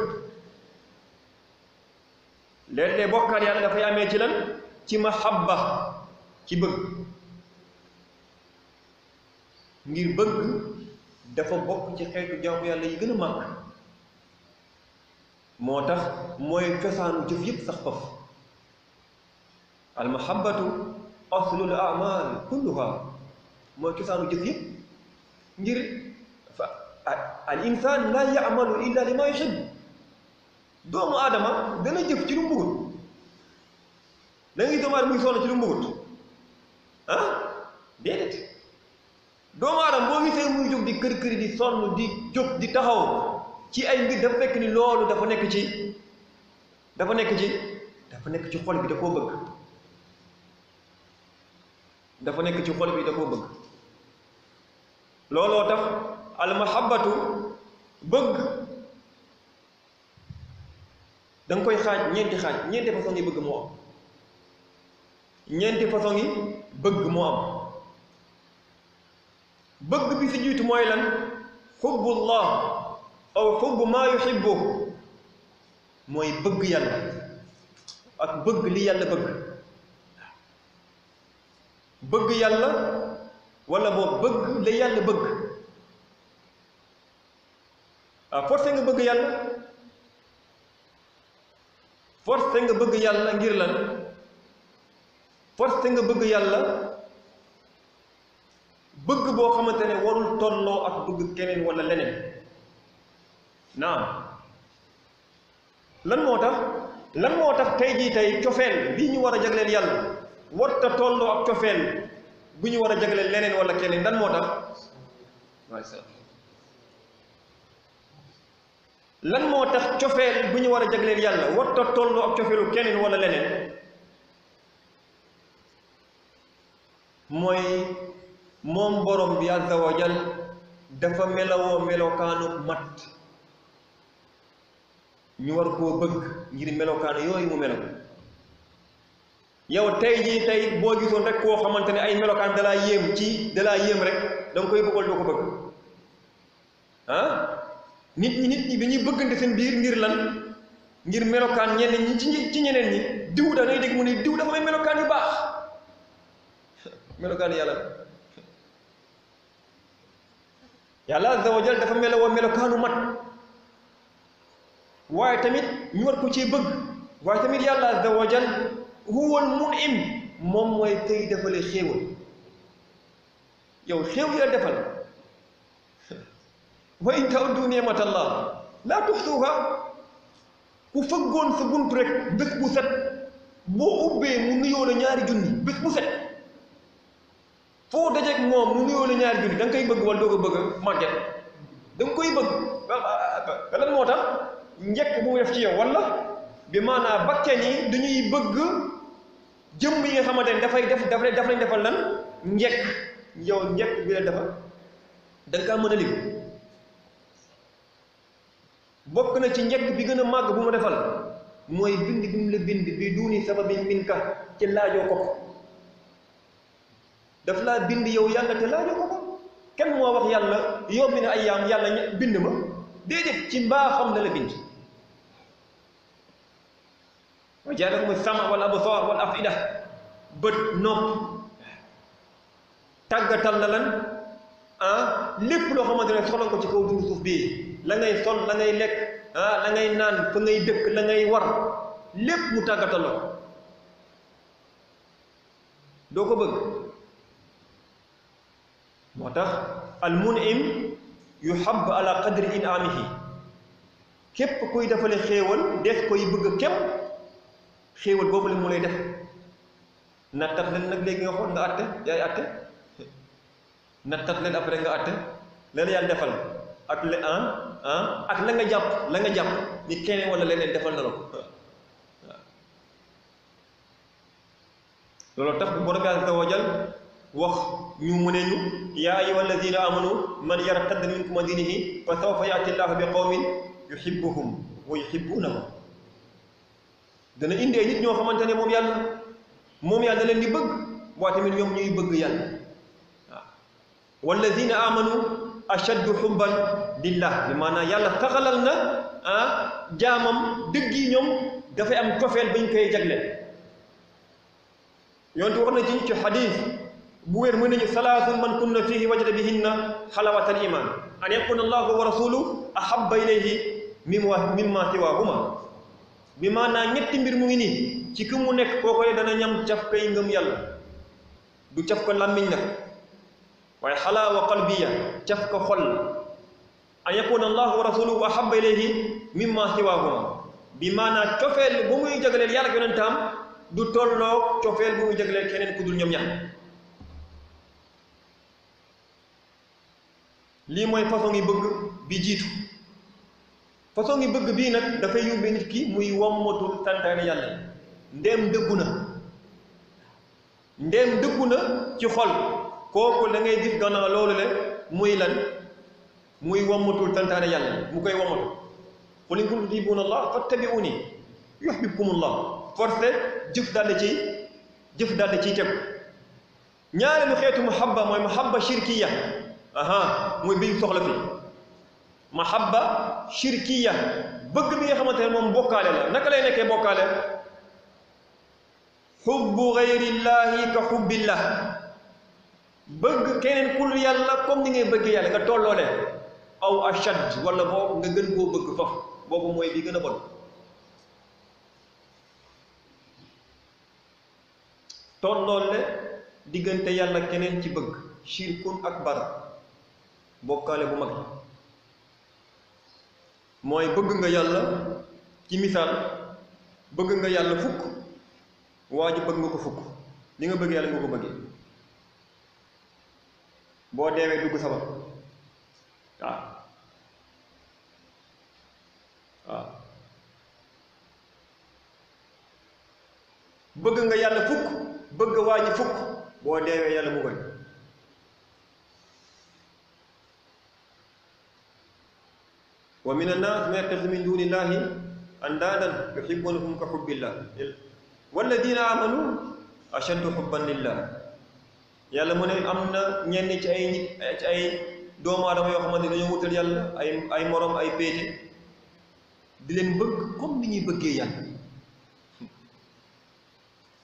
léeg-léeg bokkaale yàlla dafay amee ci lan ci mahabba ci bëgg ngir bëgg dafa bokk ci xeetu jaamu yàlla yi gën a màgg moo tax mooy cosaanu jëf yépp sax faf al mahabbatu aslul a'mal kulluha mooy cosaanu jëf yépp ngir al insaan la ya'malu illa lima yuhib doomu aadama dana jëf ci lu mu bëggut da ngay doomu aadama muy sonn ci lu mu bëggut déedéet doomu aadama boo gisee muy jóg di kër këri di sonn di jóg di taxaw ci ay mbir dafa fekk ni loolu dafa nekk ci xol bi da koo bëgg dafa nekk ci xol bi da koo bëgg looloo tax almahabatu bëgg da nga koy xaaj ñeenti façon yi bëgg moo am ñeenti façon yi bëgg moo am bëgg bi ci jiitu mooy lan xubbullah aw xubbu maa yuhibbu mooy bëgg yàlla ak bëgg li yàlla bëgg yàlla wala boo bëgg la yàlla bëgg forcé nga bëgg yàlla forcé nga bëgg yàlla ngir lan forcé nga bëgg yàlla bëgg boo xamante ne warul tolloo ak bëgg keneen wala leneen naam lan moo tax tey jii tey cofeel bi ñu war a jagleel yàlla warta tolloo ak cofeel bu ñu war a jagleel leneen wala keneen lan moo tax lan moo tax cofeel bu ñu war a jagleel yàlla warta tolloo ak cofeelu keneen wala leneen mooy moom borom bi azza wa jal dafa melawoo melokaanu mat ñu war koo bëgg ngir melokaanu yooyu mu melaw yow tey jii tey boo gisoon rek koo xamante ne ay melokaan dalaa yéem rek danga koy bëggal doo ko bëgg nit ñi bi ñuy bëggante seen biir ngir lan ngir melokaan ñenn ñi ci ñeneen ñi diw da ngay dégg mu ne diw dafa may melokaan yu baax melokaan yàlla azza wa jal dafa melowoo melokaanu mat waaye tamit ñu war ko ci bëgg waaye tamit yàlla azza wa jal huwal mun'im moom mooy tey defale xéewal yow xéewal la defal wa in ta'uddu ni'matallah laa tuhsuha ku fëggoon sa bunt rek bés bu set boo ubbee mu nuyoo la ñaari junni bés bu set foo dajeek moom mu nuyoo la ñaari junni da nga koy bëgg wala doo ko bëgg màgget da nga koy bëgg lan moo tax njëkk bu mu def ci yow wala bi maanaam bakken yi dañuy bëgg jëmm yi nga xamante ne daf lañ defal lan njëkk yow njëkk bi la defal da nga kaa mën a lim bokk na ci njëkk bi gën a màgg bu mu defal mooy bind bi mu la bind bi duuni sababin minka ci laajoo ko daf laa bind yow yàlla te laajoo ko kenn moo wax yàlla yow mi ne ay yaam yàlla bind ma déedéet ci mbaaxam la bind wa jaalakum as-sam'a wal absaar wal af'ida bët nopp tàggatal la lan lépp loo xamante ne soxla ko ci kaw dundu suuf bii la ngay sol la ngay lekk la ngay naan fa ngay dëkk la ngay war lépp mu tàggatal la doo ko bëgg moo tax al mun'im yuhab ala qadri in'amihi képp kuy defale xéewal def koy bëgg képp xéewal boobu la mu lay def nattat leen nag léegi nga xool nga àtte yaay àtte nattat leen après nga àtte leen yàlla defal ak ak la nga jàpp ni keneen wala leneen defal na la ko loolu tax bu borom bi azza wa jal wax ñu mu ne ñu yaa ayyuha alladina amanu man yartadda minkum an dinihi fa sawfa ya'ti llahu bi qawmin yuhibbuhum wa yuhibbunahum dana indi ay nit ñoo xamante ne moom yàlla da leen di bëgg waaye tamit ñoom ñuy bëgg yàlla waaw walladina amanu ashaddu hubban lillah bi maanaam yàlla taxalal na jaamam dëgg yi ñoom dafay am cofeel bañ koy jagleel yonent wax na ci xadiis bu wér mën nañu salaasun man kunna fiihi wajada bihinna xalawatal iman an yakuna allahu wa rasuluhu ahabba ilayhi mimma siwaahuma bi maanaam ñetti mbir mu ngi nii ci ki mu nekk koo koy dana ñam caf kay ngëm yàlla du caf ko làmmiñ nag waaye xalaawa qalbiya caf ko xol an yakuna allahu wa rasuluhu ahabba ilayhi mimma siwaahuma bi maanaam cofeel bu muy jagleel yàlla ak yonentam du tolloo cofeel bu muy jagleel keneen ku dul ñoom ñaar lii mooy façon yi bëgg bi jiitu façon yi bëgg bii nag dafay yóbbee nit ki muy wommatul santaane yàlla ndéem dëggu na ci xol kooku da ngay gis gannaaw loolu le muy lan muy wommatul santaane yàlla mu koy wommatu qul in kuntum tuhibbuuna Allah fattabi'uuni yuhbibkumullah forcé jëf daldi ciy tegu ñaareelu xeetu muhabba mooy muhabba shirkiya mooy bi soxla fi mahabba shirkiya bëgg bi nga xamante ne moom bokkaale la naka lay nekkee bokkaale xubbu gayrillahi ka xubbillah bëgg keneen kul yàlla comme ni ngay bëgg yàlla nga tolloole aw ashad wala boobu nga gën koo bëgg faf boobu mooy bi gën a bon tolloole diggante yàlla keneen ci bëgg shirkun akbar bokkaale bu mag mooy bëgg nga yàlla ci misaal bëgg nga yàlla fukk waa ji bëgg nga ko fukk li nga bëgg yàlla nga ko bëggee boo deewee dugg sabab waaw bëgg nga yàlla fukk bëgg waa ji fukk boo deewee yàlla mu koy wa min annaas man yattaxidu min duni llahi andaadan yuhibbunahum ka hubbillah walladina amanu ashaddu hubban lillah yàlla mu ne am na ñenn ci ay nit ci ay doomu aadama yoo xamante ne dañoo wutal yàlla ay morom ay péete di leen bëgg comme ni ñuy bëggee yàlla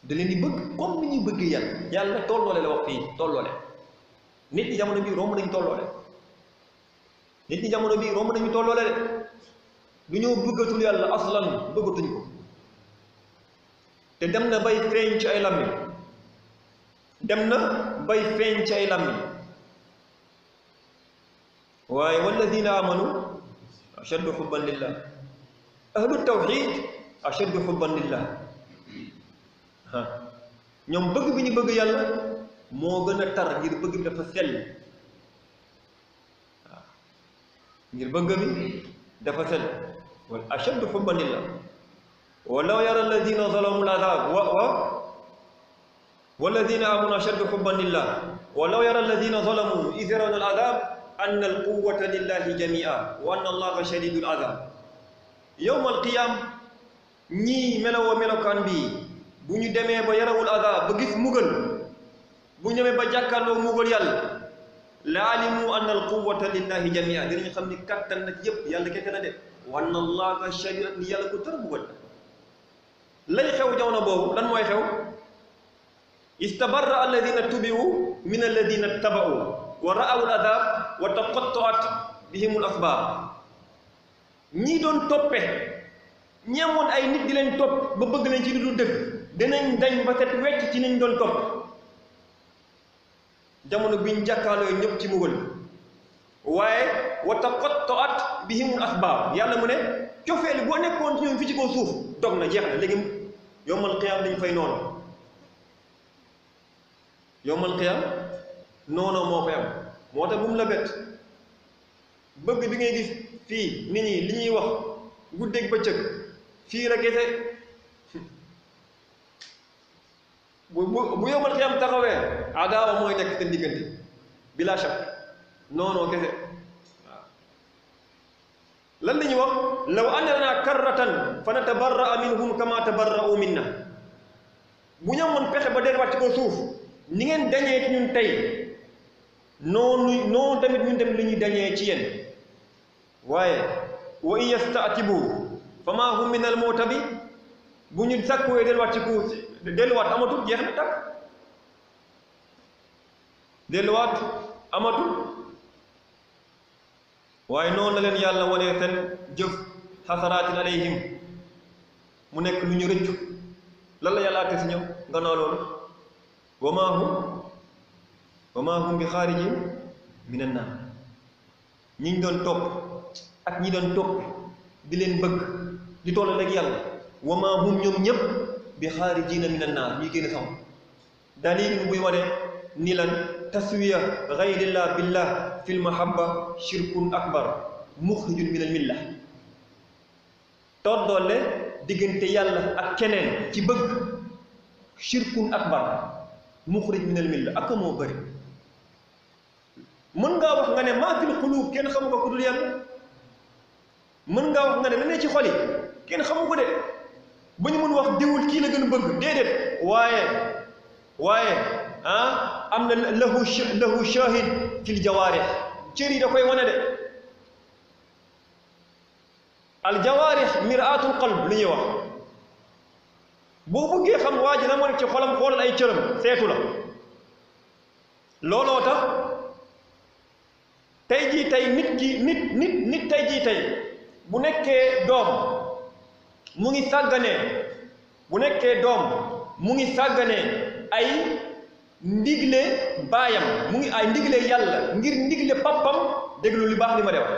da leen di bëgg comme ni ñuy bëggee yàlla tolloole la wax fii tolloole nit ñi jamono bii romb nañu tolloole nit ñi jamono bii romb nañu tolloole de du ñoo bëggatul yàlla aslan bëggatuñ ko te dem na bay feeñ ci ay làmmiñ dem na bay feeñ ci ay làmmiñ waaye walladina amanu ashaddu hubban lillah ahlu tawxid ashaddu hubban lillah ñoom bëgg bi ñu bëgg yàlla moo gën a tar ngir bëgg bi dafa sell waaw ngir bëgg bi dafa sell wala ashaddu hubban lillah walaw yara alladina zalamu al-azab walladina amanu ashaddu hubban lillah walaw yara alladina zalamu idh yarawna al-azab anna al-quwwata lillahi jami'a wa anna allaha shadidul azab yawm al-qiyam ñii melowoo melokaan bii bu ñu demee ba yarawul azab ba gis mugal bu ñu demee ba jàkkaarloo mugal yàlla la alimu anna al-quwwata lillahi jami'a dinañu xam ni kattan nag yëpp yàlla keke na de wa anna allaha shadid ni yàlla ko tar bugal lay xew jamono boobu lan mooy xew istabarra alladina tubi'u min alladina taba'u wa ra'aw al-adab wa taqatta'at bihim al-asbab ñii doon toppe ñeemoon ay nit di leen topp ba bëgg leen ci lu dul dëgg dinañ dañ ba set wecc ci niñ doon topp jamono biñ jàkkaaloo ñëpp ci mugal waaye wa taqatta'at bihim al-asbab yàlla mu ne cofeel boo nekkoon ci ñoom fi ci kaw suuf dog na jeex na léegi yowmal qiyaam dañ fay noonu yowmal qiyaam noonu moo fay am moo tax bu mu la bett bëgg bi ngay gis fii nit ñi li ñuy wax guddeeg bëccëg fii la kese bu yowmal qiyaam taxawee adaawa mooy nekk seen diggante bila shak noonoo kese waaw lan la ñuy wax law anna lanaa karratan fa natabarra'a minhum kama tabarra'u minna bu ñu amoon pexe ba delluwaat ci ko suuf ni ngeen dañee ci ñun tey noonu tamit ñun tamit li ñuy dañee ci yéen waaye wa in yasta'tibu fa maa hum min al-mu'tabi bu ñu sàkkuwee delluwaat ci ko delluwaat amatul jeex na tàkk delluwaat amatul waaye noonu la leen yàlla wane seen jëf xasaraatin alayhim mu nekk lu ñu rëccu lan la yàlla àtte si ñoom gannaaw loolu wa maa hum bi xaarijin min an naar ñi doon topp ak ñi doon topp di leen bëgg di toll ak yàlla wa maa hum ñoom ñëpp bi xaarijina min an naar ñuy génn sax dalil buy wane ni lan taswiya gayrillah billah fil mahabba shirkun akbar muxrijun min al milla toddoole diggante yàlla ak keneen ci bëgg shirkun akbar muxrij min al milla ak moo bëri mën ngaa wax nga ne maa fil xuluub kenn xamu ko ku dul yàlla mën ngaa wax nga ne la ne ci xol yi kenn xamu ko de ba ñu mën wax diwul kii la gën a bëgg déedéet waaye am na lahu shahid fil jawaarih cër yi da koy wane de aljawaarix miraatul qalb li ñuy wax boo bëggee xam waa ji na moo nekk ci xolam xoolal ay cëram seetu la looloo tax tey jii tey nit tey jii tey bu nekkee doom mu ngi sàgganee bu nekkee doom mu ngi sàgganee ay ndigle baayam mu ngi ay ndigle yàlla ngir ndigle pappam déglu li baax li ma def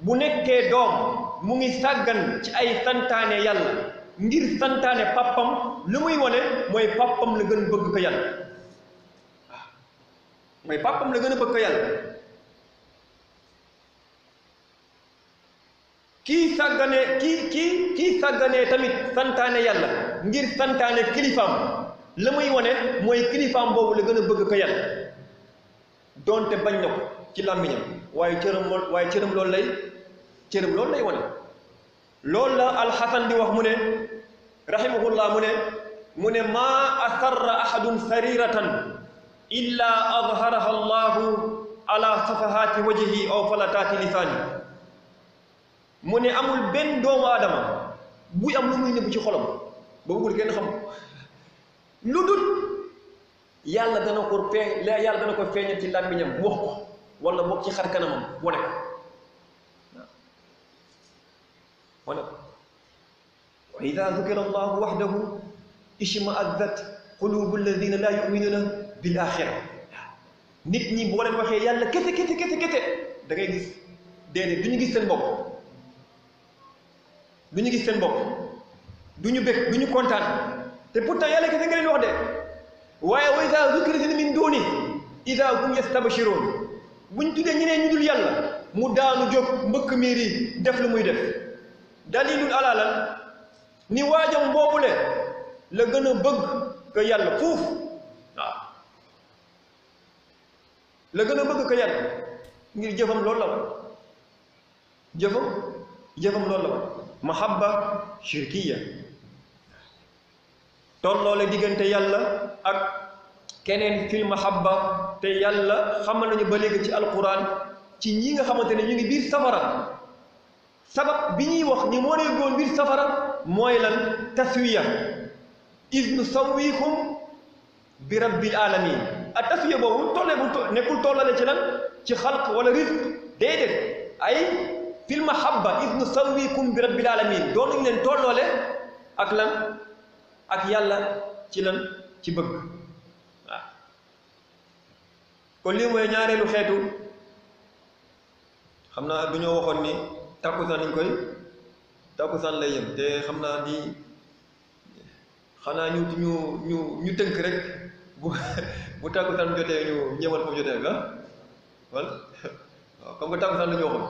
bu nekkee doom mu ngi sàggan ci ay santaane yàlla ngir santaane pappam lu muy wone mooy pappam la gën bëgg ko yàlla waaw mooy pappam la gën a bëgg ko yàlla kii sàgganee tamit santaane yàlla ngir santaane kilifaam la muy wone mooy kilifaam boobu la gën a bëgg ko yàlla donte bañ na ko ci làmmiñam waaye cëram loolu lay wone loolu la alxasan di wax mu ne rahimahullah mu ne maa asarra ahadun sariratan illa adharaha allahu ala safahaati wajhi aw falataati lisaani mu ne amul benn doomu aadama buy am lu muy nëbb ci xolam ba bëggul kenn xam lu dul yàlla dana ko feeñal ci làmmiñam wax ko wala boog ci xar kanamam wane ko wa ida dukira allahu waxdahu ishma'azzat qulubu alladina la yuminuna bil axira nit ñi boo leen waxee yàlla kese da ngay gis déedéet du ñu gis seen bopp du ñu bég du ñu kontaan te pourtant yàlla kese nga leen wax de waaye wa ida dukira min duni ida hum yastabshiroon buñ tuddee ñeneen ñu dul yàlla mu daanu jóg mbëkk miir yi def lu muy def dalilul alaalan ni waajam boobule la gën a bëgg ko yàlla fuuf waaw la gën a bëgg ko yàlla ngir jëfam loolu la wa jëfam loolu la wa mahabba shirkiya tolloole diggante yàlla ak keneen fil mahabba te yàlla xamal nañu ba léegi ci alquran ci ñi nga xamante ne ñu ngi biir safara sabab bi ñuy wax ni moo leen doon biir safara mooy lan taswiya iz nusawwikum bi rabbil alamin ak taswiya boobu nekkul tollale ci lan ci xalq wala rizq déedéet ay fil mahabba iz nusawwikum bi rabbil alamin doonuñu leen tolloole ak lan ak yàlla ci lan ci bëgg waaw kon lii mooy ñaareelu xeetu xam naa du ñoo waxoon ni takkusaan lay yem te xam naa ni xanaa ñu tënk rek bu takkusaan jotee ñu ñëwal foofu jotee nga wala waaw comme que takkusaan la ñu waxoon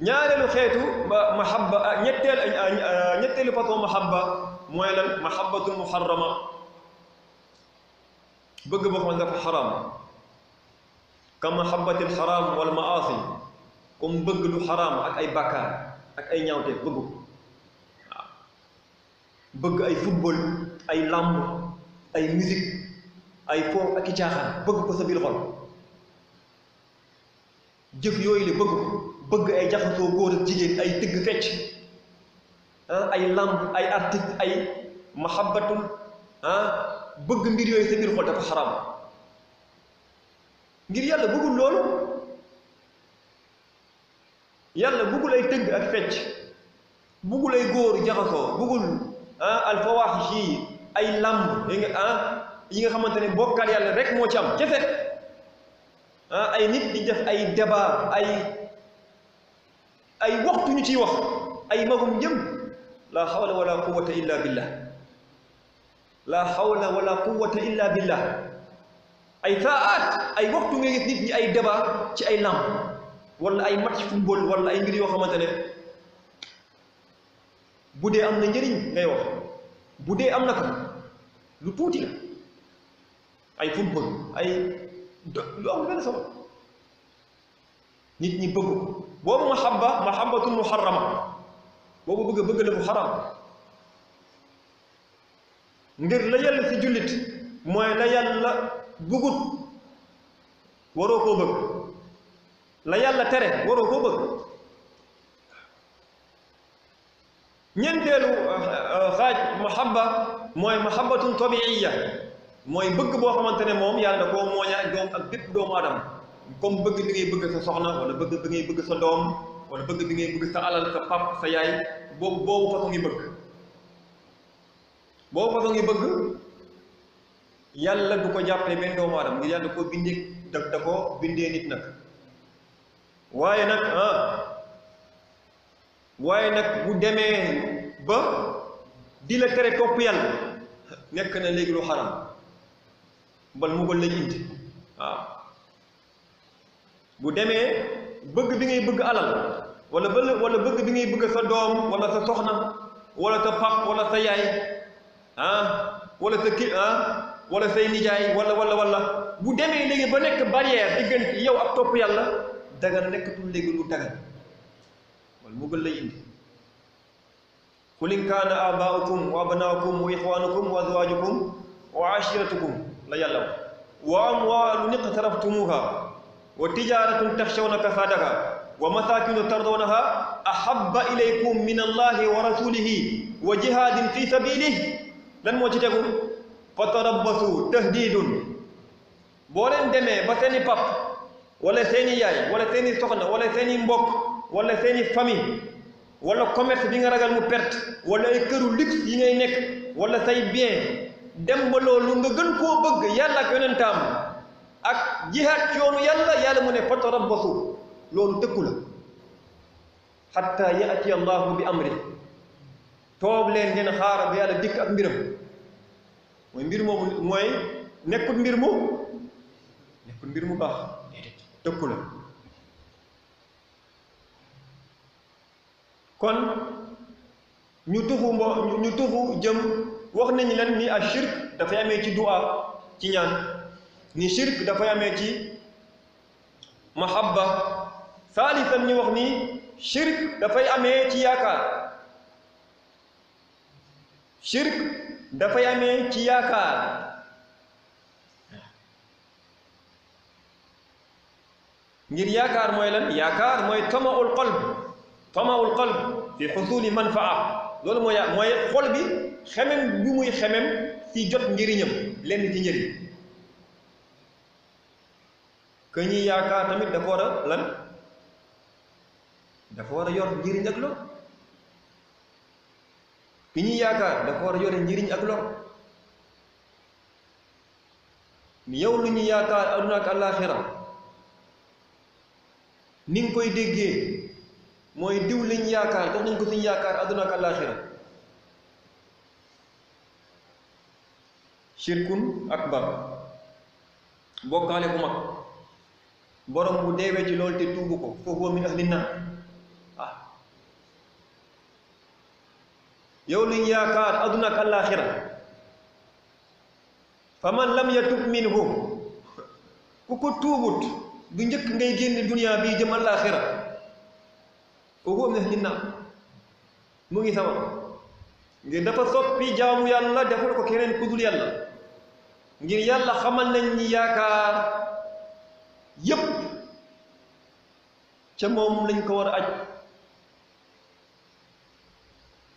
ñaareelu xeetu mahabba ñetteelu façon mahabba mooy lan mahabbatul muharrama bëgg boo xam ne dafa xaraam ka mahabbatil xaraam wal maasi comme bëgg lu xaraam ak ay bàkkaar ak ay ñaawteef bëgg ko waaw bëgg ay football ay làmb ay musique ay foofu ak i caaxaan bëgg ko sa biir xol jëf yooyu la bëgg ko bëgg ay jaxasoo góor ak jigéen ay tëgg fecc ay làmb ay artiste ay mahabbatul bëgg mbir yooyu sa biir xol dafa xaraam ngir yàlla bëggul loolu yàlla bëggul ay tëgg ak fecc bëggul ay góor jaxasoo bëggul alfawaaxish yi ay làmb yi nga xamante ne bokkaal yàlla rek moo ci am kese ay nit di def ay débat ay waxtu ñu ciy wax ay magum jëm la hawla wala quwwata illa billah la hawla wala quwwata illa billah ay saat ay waxtu nga gis nit ñi ay débat ci ay làmb wala ay match football wala ay mbir yoo xamante ne bu dee am na njëriñ ngay wax bu dee am na ko lu tuuti la ay football ay lu am benn sabab nit ñi bëgg ko boobu mahabbatul muharrama boobu bëgg la bu xaram ngir la yàlla si jullit mooy la yàlla bëggut waroo koo bëgg la yàlla tere waroo koo bëgg ñeenteelu xaaj mahabba mooy mahabbatun tabiiya mooy bëgg boo xamante ne moom yàlla da koo mooña ak bépp doomu aadama comme bëgg bi ngay bëgg sa soxna wala bëgg bi ngay bëgg sa doom wala bëgg bi ngay bëgg sa alal sa pap sa yaay boobu façon ngi bëgg boobu façon ngi bëgg yàlla du ko jàppee benn doomu aadama ngir yàlla da koo bindee da ko bindee nit nag waaye nag bu demee ba di la tere topp yàlla nekk na léegi lu xaram bal mu gën lay indi waaw bu demee bëgg bi ngay bëgg alal wala bëgg bi ngay bëgg sa doom wala sa soxna wala sa pap wala sa yaay wala sa wala say nijaay wala bu demee léegi ba nekk barrière diggante yow ak topp yàlla dagan nekkatul léegi lu dagan wala mu gën lay indi qul in kaana abaa'ukum wa abnaa'ukum wa ixwaanukum wa azwaajukum wa ashiratukum la yàlla wa amwaalun iqtaraftumuuha wa tijaaratun taxshawna kasaadaha wa masaakinu tardawnaha ahabba ilaykum min allahi wa rasulihi wa jihaadin fi sabilihi lan moo ci tegu fatarabbasu tahdiidun boo leen demee ba seeni pap wala seeni yaay wala seeni soxna wala seeni mbokk wala seeni famille wala commerce bi nga ragal mu perte wala ay këru luxe yi ngay nekk wala say bien dem ba loolu nga gën koo bëgg yàlla ak yonentaam ak jihaad ci yoonu yàlla mu ne fatarabbasu loolu tëkku la hatta ya'ti allahu bi amri toog leen ngeen xaar ba yàlla dikk ak mbiram mooy mbir moomu mooy nekkul mbir mu baax tëkku la kon ñu tuxu jëm wax nañu leen ni ak shirk dafay amee ci du'a ci ñaan ni shirk dafay amee ci mahabba saalisan ñu wax ni shirk dafay amee ci yaakaar shirk dafay amee ci yaakaar ngir yaakaar mooy lan yaakaar mooy tamaul qalb fi xusuli manfaa loolu mooy xol bi xemem bi muy xemem ci jot njëriñam lenn ci njëriñ que ñuy yaakaar tamit dafa war a lan dafa war a yor njëriñ ak lor ki ñuy yaakaar dafa war a yore njëriñ ak lor yow lu ñu yaakaar aduna ak àllaaxira ni nga koy déggee mooy diw lañ yaakaar jox nañ ko suñu yaakaar aduna ak àllaaxira shirkun akbar bokkaale bu mag borom bu deewee ci loolu te tuubu ko fa huwa min ahli naar yow liñ yaakaar aduna ak àllaaxira fa man lam yatub minhu ku ko tuubut bu njëkk ngay génn duniyaa bii jëm àllaaxira fa huwa min ahli naar mu ngi sawar ngir dafa soppi jaamu yàlla defal ko keneen ku dul yàlla ngir yàlla xamal nañ ñi yaakaar yépp ca moom lañ ko war a aj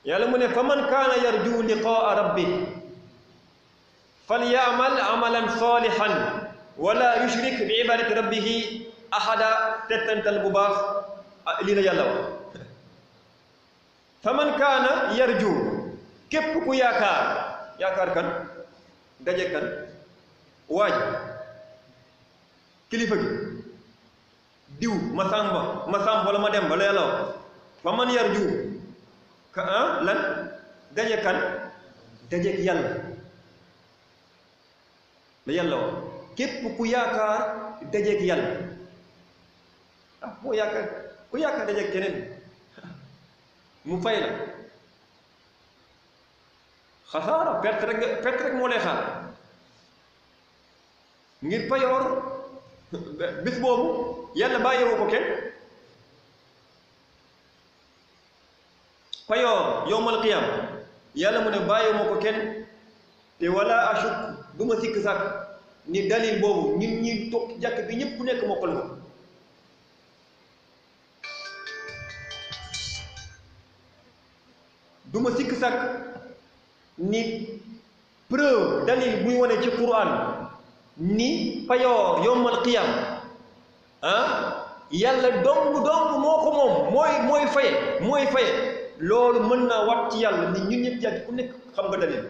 yàlla mu ne fa man kaana yarju liqaa rabbi falyamal amalan salihan wala yushrik bi ibadati rabbihi ahada tettantal bu baax lii la yàlla wax fa man kaana yarju képp ku yaakaar kan daje kan waaj kilifa gi diw masamba wala ma dem ba la yàlla wax fa man yarju lan daje kan dajeek yàlla la yàlla wax képp ku yaakaar dajeek yàlla ku yaakaar dajeek keneen mu fay la xasaara perte rek moo lay xaar ngir payoor bis boobu yàlla bàyyiwoo ko kenn payoor yowmal qiyam yàlla mu ne bàyyiwuma ko kenn te wala ashuk du ma sikk sàkk ni dalil boobu ñun ñi toog jàkk bi ñëpp nekk mokkal ko du ma sikk sàkk ni preuve dalil buy wane ci Qur'an ni payoor yowmal qiyam yàlla dong moo ko moom mooy faye loolu mën naa wat ci yàlla ni ñun ñëpp jàgg ku nekk xam nga dalil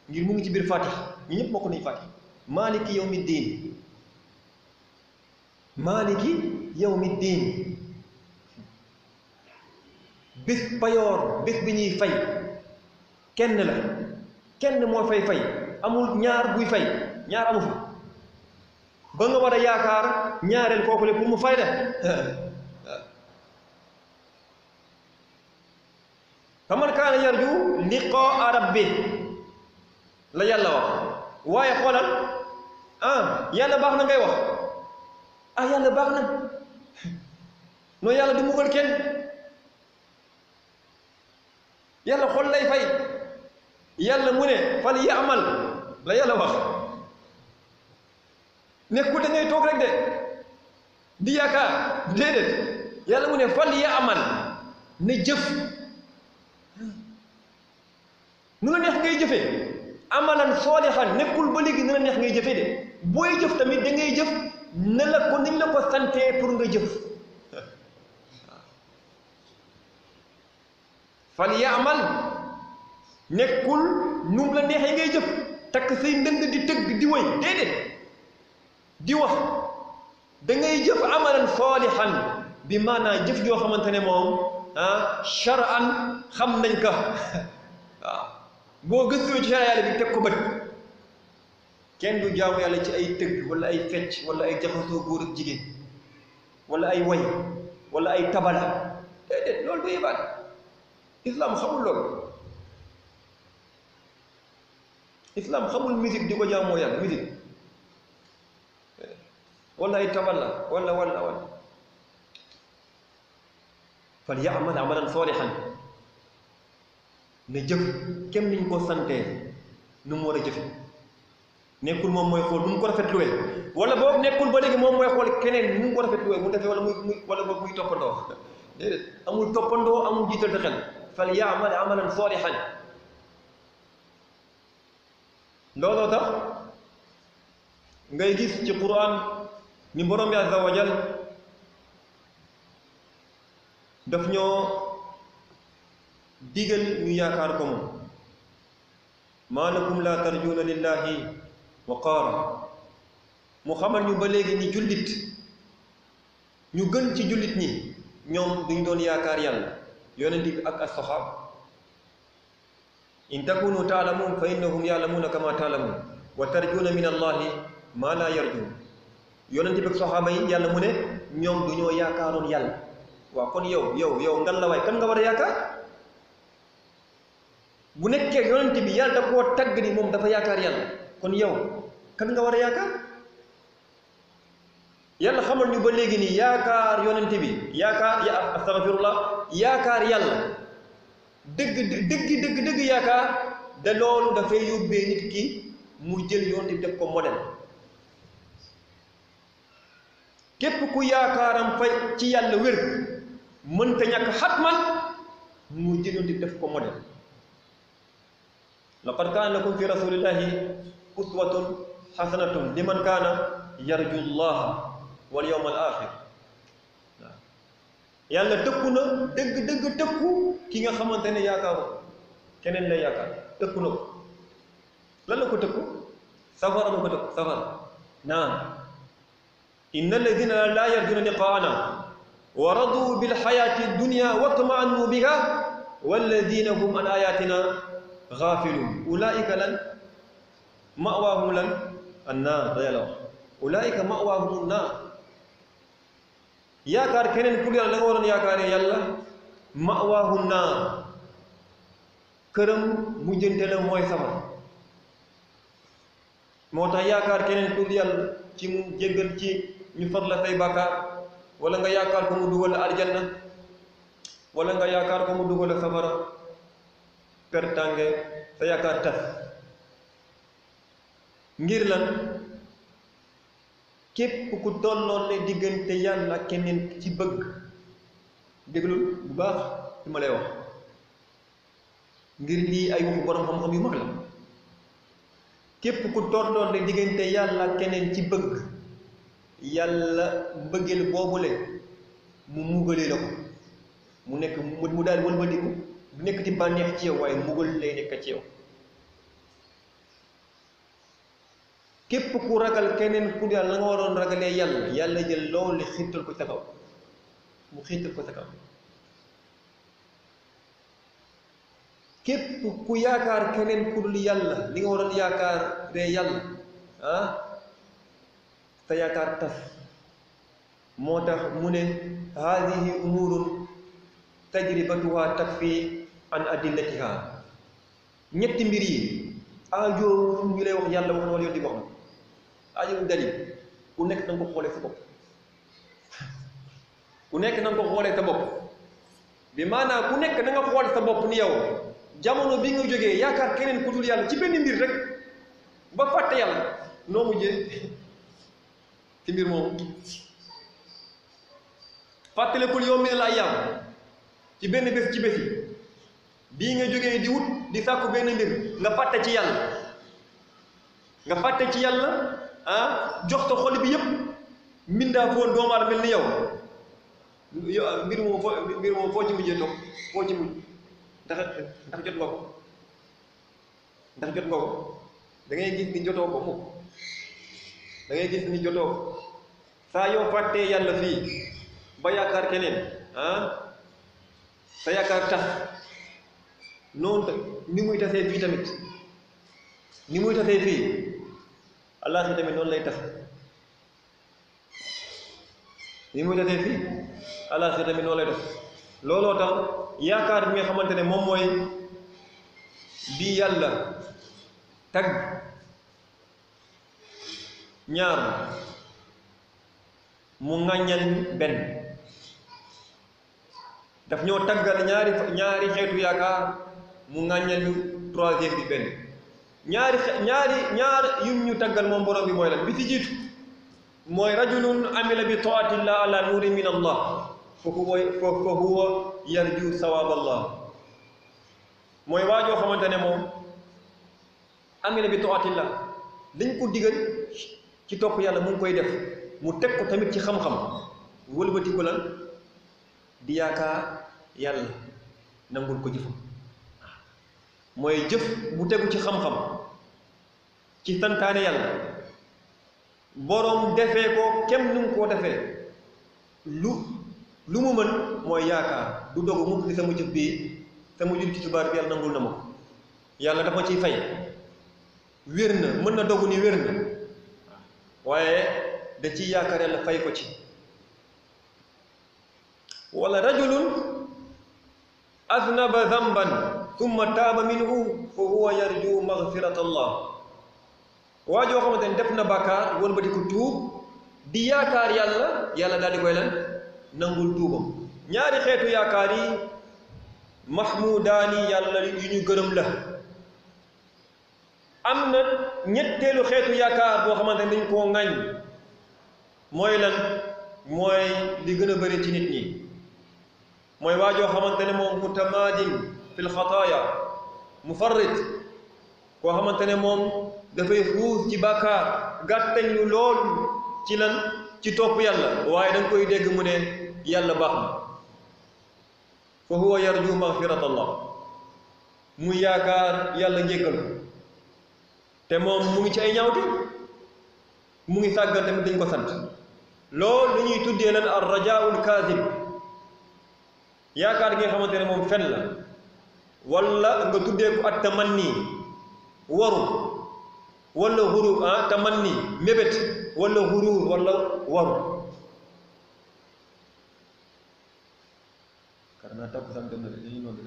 ngir mu ngi ci biir Fatiha ñu ñëpp bokk nañu Fatiha maliki yawmi diin bés payoor bés bi ñuy fay kenn la kenn moo fay amul ñaar buy fay ñaar amu fa ba nga war a yaakaar ñaareel kooku le pour mu fay de faman kaana yarju liqaa rabbi la yàlla wax waaye xoolal yàlla baax na ngay wax yàlla baax na noo yàlla du mbugal kenn yàlla xool lay fay yàlla mu ne fal ya'mal la yàlla wax nekkul da ngay toog rek de di yaakaar déedéet yàlla mu ne fal ya'mal ne jëf nu la neex ngay jëfee amalan soolixan nekkul ba léegi nu la neex ngay jëfee de booy jëf tamit da ngay jëf ne la ko niñ la ko santee pour nga jëf fal ya'mal nekkul nu la neexee ngay jëf takk say ndënd di tëgg di wëy déedéet di wax da ngay jëf amalan soolixan bi maanaa jëf joo xamante ne moom shar'an xam nañ ka waaw boo gëstoo ci yàlla bi teg ko bët kenn du jaamu yàlla ci ay tëgg wala ay fecc wala ay jaxasoo góor ak jigéen wala ay way wala ay tabala déedéet loolu du ibaad islam xamul loolu islam xamul musique di ko jaamoo yàlla musique wala ay tabala wala fal ya'mal amalan salihan ne jëf kem niñ ko santee nu mu war a jëfe nekkul moom mooy xool nu mu ko rafetluwee wala boobu nekkul ba léegi moom mooy xool keneen nu mu ko rafetluwee mu defee wala boog muy toppandoo déedéet amul toppandoo amul jiital sa xel fal ya'mal amalan salihan looloo tax ngay gis ci Qur'an ni borom bi azza wa jal daf ñoo digal ñu yaakaar ko moom maa lakum laa tarjuuna lillahi waqaara mu xamal ñu ba léegi ni jullit ñu gën ci jullit ñi ñoom duñ doon yaakaar yàlla yonent bi ak as-saxaaba in takunu taalamuun fa innahum yaalamuuna kama taalamuun wa tarjuuna min allahi maa laa yarjuun yonent bi ak saxaaba yi yàlla mu ne ñoom du ñoo yaakaaroon yàlla waaw kon yow ngan la waay kan nga war a yaakaar bu nekkee yonent bi yàlla da koo tagg ni moom dafa yaakaar yàlla kon yow kan nga war a yaakaar yàlla xamal ñu ba léegi nii yaakaar yonent bi yaakaar yàlla dëgg yaakaar da loolu dafay yóbbee nit ki mu jël yonent bi def ko modèle képp ku yaakaaram fay ci yàlla wér mënta ñàkk xatman mu jël yonent bi def ko modèle laqad kaana lakum fi rasulillahi uswatun hasanatun liman kaana yarju llaha wal yawmal axir waaw yàlla tëkku na dëgg tëkku ki nga xamante ne yaakaaru keneen lay yaakaar tëkku na ko lan la ko tëkku safara la ko tëkku safara naam inna alladina laa yarjuna liqaana wa radu bil xayaati dunya wa tma'annu biha walladina hum an ayatina gaafiluun ulaa'ika lan ma'waahum lan annaar da yàlla wax ulaa'ika ma'waahum annaar yaakaar keneen pour yàlla la nga waroon yaakaaree yàlla ma'waahum naar këram mujjante la mooy safara moo tax yaakaar keneen pour yàlla ci mu jéggal ci ñu far la say bàkkaar wala nga yaakaar ko mu dugal la aljanna wala nga yaakaar ko mu dugal la safara pertange sa yaakaar tas ngir lan képp ku tolloon ne diggante yàlla ak keneen ci bëgg déglul bu baax li ma lay wax ngir lii ay waxu borom xam-xam yu mag la képp ku tolloon ne diggante yàlla ak keneen ci bëgg yàlla mbëggeel boobule mu mugalee la ko mu nekk mu daal wëlbatiku du nekk ci bànneex ci yow waaye mugal lay nekk ci yow képp ku ragal keneen ku yàlla la nga waroon ragalee yàlla yàlla jël loolu xiirtal ko sa kaw mu xiirtal ko sa kaw képp ku yaakaar keneen ku dul yàlla li nga waroon yaakaar ree yàlla sa yaakaar tas moo tax mu ne haadihi umurun tajribatuha takfi an adillatiha ñetti mbir yi aajo ñu lay wax yàlla wax na wala yoon di wax na aajo dalil ku nekk na nga ko xoolee sa bopp ku nekk na nga ko xoolee sa bopp bi maanaam ku nekk na nga xool sa bopp ni yow jamono bi nga jógee yaakaar keneen ku dul yàlla ci benn mbir rek ba fàtte yàlla noo mujjee ci mbir moomu fàttalekul yow mi ne la ayyaam ci benn bés ci bés yi bii nga jógee di wut di sàkku benn mbir nga fàtte ci yàlla nga fàtte ci yàlla jox sa xol bi yépp mbindaa foon doomu aadama mel ni yow mbir moom foo ci mujjee toog foo ci mujj ndax jot nga ko ndax jot nga ko da ngay gis ni jotoo ko mukk da ngay gis ni jotoo ko saa yoo fàttee yàlla fii ba yaakaar keneen sa yaakaar tas noonu ni muy tasee fii tamit ni muy tasee fii allah si tamit noonu lay tas ni muy tasee fii allah si tamit noonu lay tas looloo tax yaakaar bi nga xamante ne moom mooy bi yàlla tagg ñaar mu ŋàññal benn daf ñoo taggal ñaari xeetu yaakaar mu ŋàññal ñu troisième bi benn ñaar yum ñu taggal moom borom bi mooy lan bi ci jiitu mooy rajulun amila bi taatillah ala nuuri min allah fa huwa yarju sawaab allah mooy waajoo xamante ne moom amila bi taatillah dañ ko digal ci topp yàlla mu ngi koy def mu teg ko tamit ci xam-xam wëlbati ko lan di yaakaar yàlla nangul ko jëfam mooy jëf bu tegu ci xam-xam ci santaane yàlla boroom defee ko kem nu mu koo defee lu mu mën mooy yaakaar du dogu mukk ni sama jëf bii sama jul ci subaar bi yàlla nangul na ma ko yàlla dafa ciy fay wér na mën na dogu ni wér na waaye da ciy yaakaar yàlla fay ko ci wala rajulun aznaba zamban thumma taaba minhu fa huwa yarju maghfirat allah waa joo xamante ne def na bàkkaar won ba di ko tuub di yaakaar yàlla daal di koy lan nangul tuubam ñaari xeetu yaakaar yi mahmudaani yàlla yu ñu gërëm la am na ñetteelu xeetu yaakaar boo xamante ne dañ koo ŋañ mooy lan mooy li gën a bëri ci nit ñi mooy waajoo xamante ne moom mutamaadin fil xataaya mufarrit koo xamante ne moom dafay xuus ci bàkkaar gàttañ lu loolu ci lan ci topp yàlla waaye da nga koy dégg mu ne yàlla baax na fa huwa yarju magfirat allah muy yaakaar yàlla njéggal ko te moom mu ngi ci ay ñaawte mu ngi sàggal tamit dañ ko sant loolu lu ñuy tuddee lan ar rajaul kaazib yaakaar gi nga xamante ne moom fen la wala nga tuddee ko at tamanni waru wala xurur tamanni mébét wala xurur wala waru kar naa takku sam dem na dañuy noonu